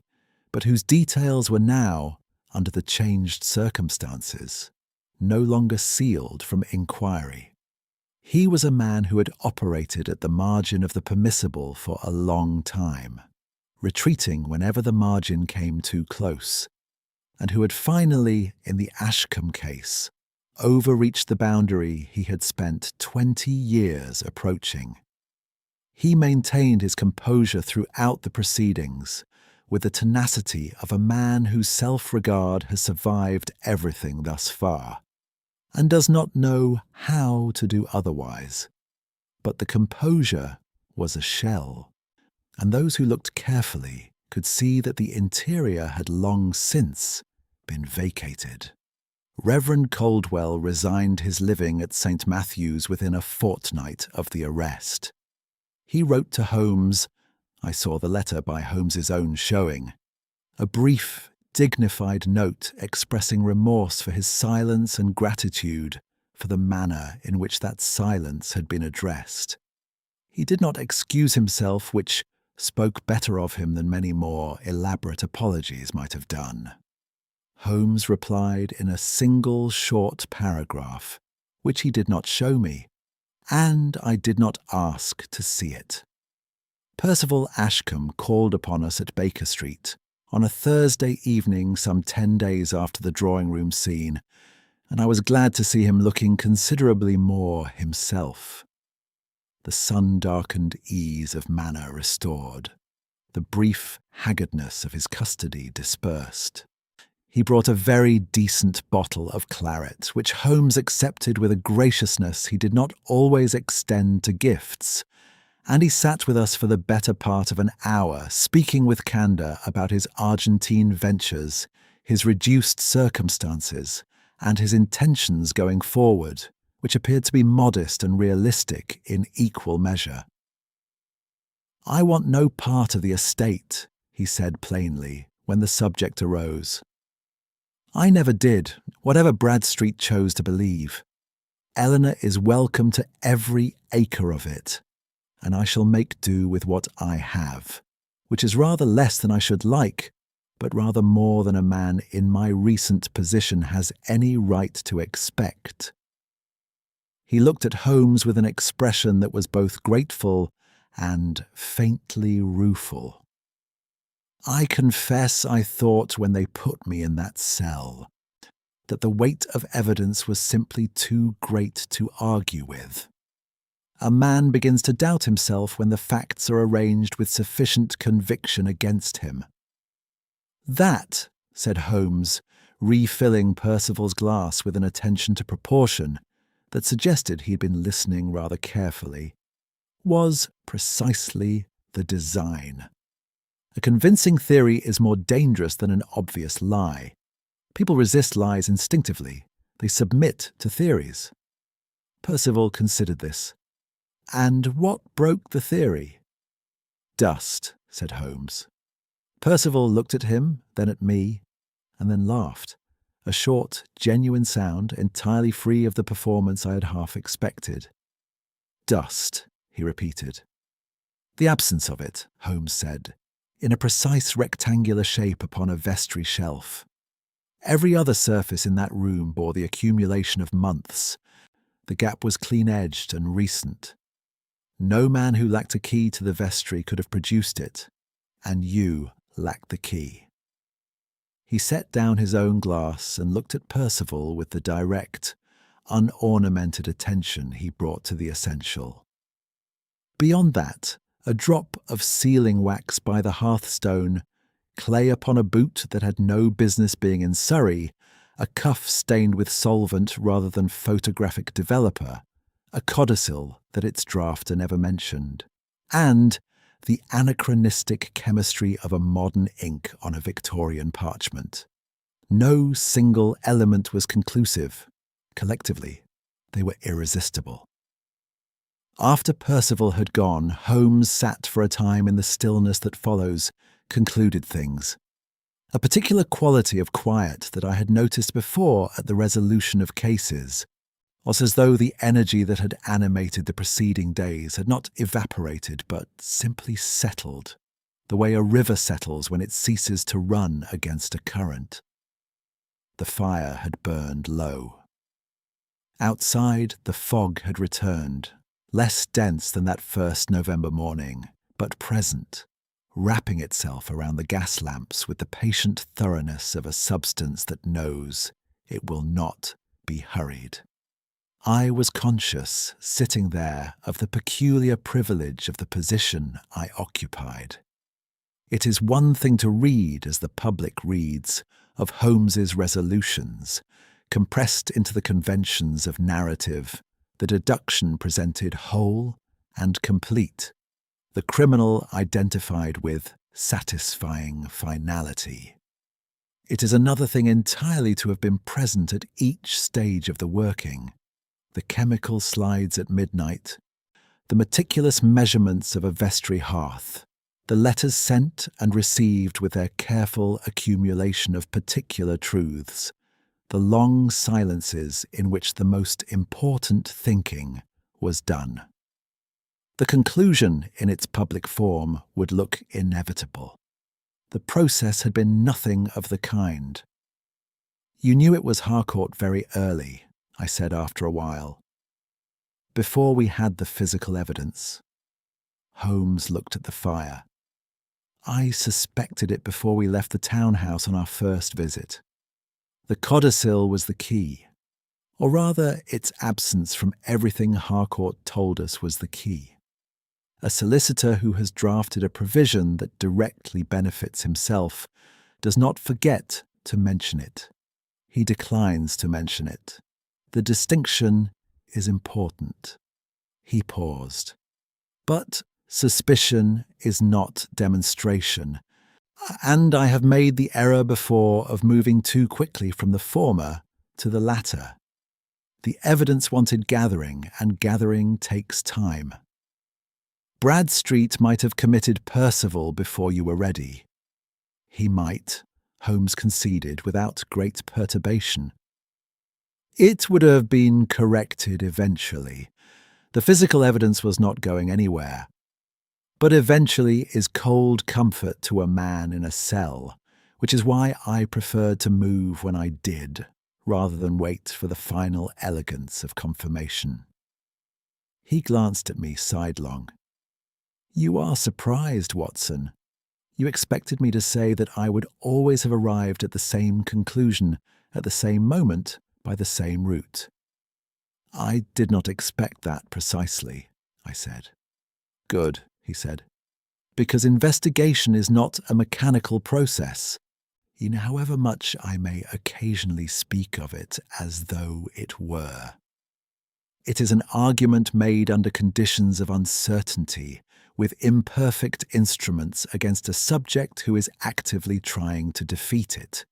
but whose details were now, under the changed circumstances, no longer sealed from inquiry. He was a man who had operated at the margin of the permissible for a long time, retreating whenever the margin came too close, and who had finally, in the Ashcombe case, overreached the boundary he had spent 20 years approaching. He maintained his composure throughout the proceedings, with the tenacity of a man whose self-regard has survived everything thus far, and does not know how to do otherwise. But the composure was a shell, and those who looked carefully could see that the interior had long since been vacated. Reverend Caldwell resigned his living at St. Matthew's within a fortnight of the arrest. He wrote to Holmes, I saw the letter by Holmes's own showing, a brief, dignified note expressing remorse for his silence and gratitude for the manner in which that silence had been addressed. He did not excuse himself, which spoke better of him than many more elaborate apologies might have done. Holmes replied in a single short paragraph, which he did not show me, and I did not ask to see it. Percival Ashcombe called upon us at Baker Street on a Thursday evening some 10 days after the drawing-room scene, and I was glad to see him looking considerably more himself. The sun-darkened ease of manner restored, the brief haggardness of his custody dispersed. He brought a very decent bottle of claret, which Holmes accepted with a graciousness he did not always extend to gifts, and he sat with us for the better part of an hour, speaking with candour about his Argentine ventures, his reduced circumstances, and his intentions going forward, which appeared to be modest and realistic in equal measure. "I want no part of the estate," he said plainly, when the subject arose. "I never did, whatever Bradstreet chose to believe. Eleanor is welcome to every acre of it, and I shall make do with what I have, which is rather less than I should like, but rather more than a man in my recent position has any right to expect." He looked at Holmes with an expression that was both grateful and faintly rueful. "I confess I thought when they put me in that cell that the weight of evidence was simply too great to argue with. A man begins to doubt himself when the facts are arranged with sufficient conviction against him." "That," said Holmes, refilling Percival's glass with an attention to proportion that suggested he had been listening rather carefully, "was precisely the design. A convincing theory is more dangerous than an obvious lie. People resist lies instinctively. They submit to theories." Percival considered this. "And what broke the theory?" "Dust," said Holmes. Percival looked at him, then at me, and then laughed, a short, genuine sound entirely free of the performance I had half expected. "Dust," he repeated. "The absence of it," Holmes said, in a precise rectangular shape upon a vestry shelf. Every other surface in that room bore the accumulation of months. The gap was clean-edged and recent. No man who lacked a key to the vestry could have produced it, and you lacked the key. He set down his own glass and looked at Percival with the direct, unornamented attention he brought to the essential. Beyond that, a drop of sealing wax by the hearthstone, clay upon a boot that had no business being in Surrey, a cuff stained with solvent rather than photographic developer, a codicil that its drafter never mentioned, and the anachronistic chemistry of a modern ink on a Victorian parchment. No single element was conclusive. Collectively, they were irresistible. After Percival had gone, Holmes sat for a time in the stillness that follows, concluded things. A particular quality of quiet that I had noticed before at the resolution of cases was as though the energy that had animated the preceding days had not evaporated but simply settled, the way a river settles when it ceases to run against a current. The fire had burned low. Outside, the fog had returned, less dense than that first November morning, but present, wrapping itself around the gas lamps with the patient thoroughness of a substance that knows it will not be hurried. I was conscious, sitting there, of the peculiar privilege of the position I occupied. It is one thing to read, as the public reads, of Holmes's resolutions, compressed into the conventions of narrative, the deduction presented whole and complete, the criminal identified with satisfying finality. It is another thing entirely to have been present at each stage of the working, the chemical slides at midnight, the meticulous measurements of a vestry hearth, the letters sent and received with their careful accumulation of particular truths, the long silences in which the most important thinking was done. The conclusion in its public form would look inevitable. The process had been nothing of the kind. "You knew it was Harcourt very early," I said after a while. "Before we had the physical evidence." Holmes looked at the fire. "I suspected it before we left the townhouse on our first visit. The codicil was the key, or rather its absence from everything Harcourt told us was the key. A solicitor who has drafted a provision that directly benefits himself does not forget to mention it. He declines to mention it. The distinction is important." He paused. "But suspicion is not demonstration, and I have made the error before of moving too quickly from the former to the latter. The evidence wanted gathering, and gathering takes time. Bradstreet might have committed Percival before you were ready." "He might," Holmes conceded without great perturbation. "It would have been corrected eventually. The physical evidence was not going anywhere. But eventually is cold comfort to a man in a cell, which is why I preferred to move when I did, rather than wait for the final elegance of confirmation." He glanced at me sidelong. "You are surprised, Watson. You expected me to say that I would always have arrived at the same conclusion, at the same moment, by the same route." "I did not expect that precisely," I said. "Good," he said, "because investigation is not a mechanical process, however much I may occasionally speak of it as though it were. It is an argument made under conditions of uncertainty, with imperfect instruments against a subject who is actively trying to defeat it."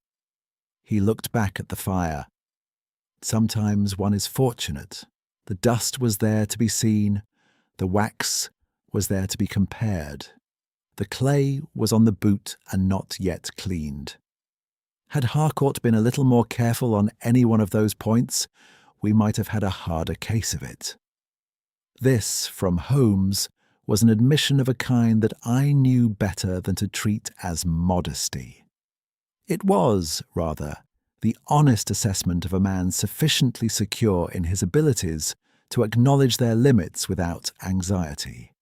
He looked back at the fire. "Sometimes one is fortunate. The dust was there to be seen. The wax was there to be compared. The clay was on the boot and not yet cleaned. Had Harcourt been a little more careful on any one of those points, we might have had a harder case of it." This, from Holmes, was an admission of a kind that I knew better than to treat as modesty. It was, rather, the honest assessment of a man sufficiently secure in his abilities to acknowledge their limits without anxiety.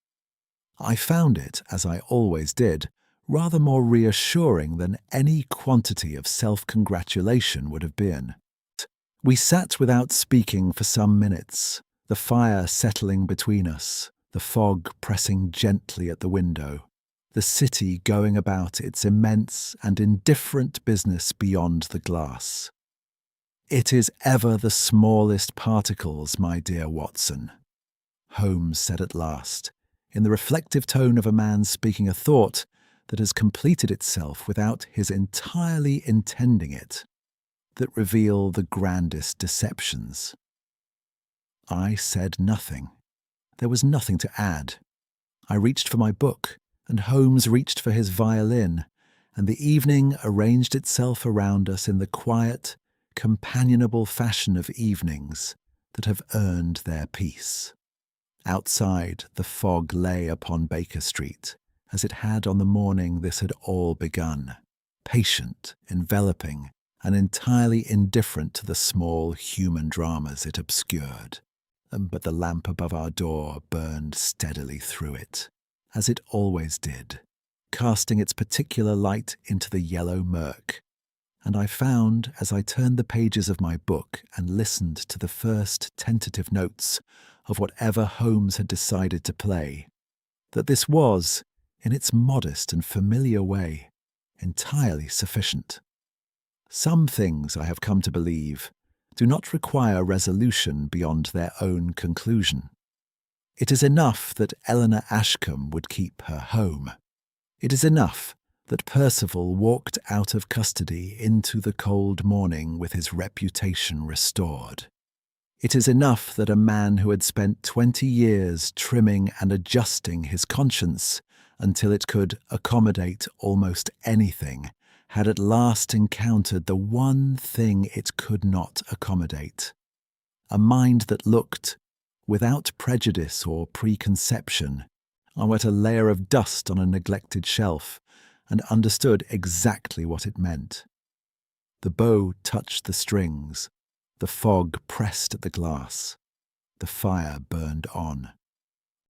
I found it, as I always did, rather more reassuring than any quantity of self-congratulation would have been. We sat without speaking for some minutes, the fire settling between us, the fog pressing gently at the window, the city going about its immense and indifferent business beyond the glass. "It is ever the smallest particles, my dear Watson," Holmes said at last, in the reflective tone of a man speaking a thought that has completed itself without his entirely intending it, "that reveal the grandest deceptions." I said nothing. There was nothing to add. I reached for my book, and Holmes reached for his violin, and the evening arranged itself around us in the quiet, companionable fashion of evenings that have earned their peace. Outside, the fog lay upon Baker Street, as it had on the morning this had all begun, patient, enveloping, and entirely indifferent to the small human dramas it obscured. But the lamp above our door burned steadily through it, as it always did, casting its particular light into the yellow murk, and I found, as I turned the pages of my book and listened to the first tentative notes of whatever Holmes had decided to play, that this was, in its modest and familiar way, entirely sufficient. Some things, I have come to believe, do not require resolution beyond their own conclusion. It is enough that Eleanor Ashcombe would keep her home. It is enough that Percival walked out of custody into the cold morning with his reputation restored. It is enough that a man who had spent 20 years trimming and adjusting his conscience until it could accommodate almost anything had at last encountered the one thing it could not accommodate, a mind that looked, without prejudice or preconception, on what a layer of dust on a neglected shelf, and understood exactly what it meant. The bow touched the strings, the fog pressed at the glass, the fire burned on.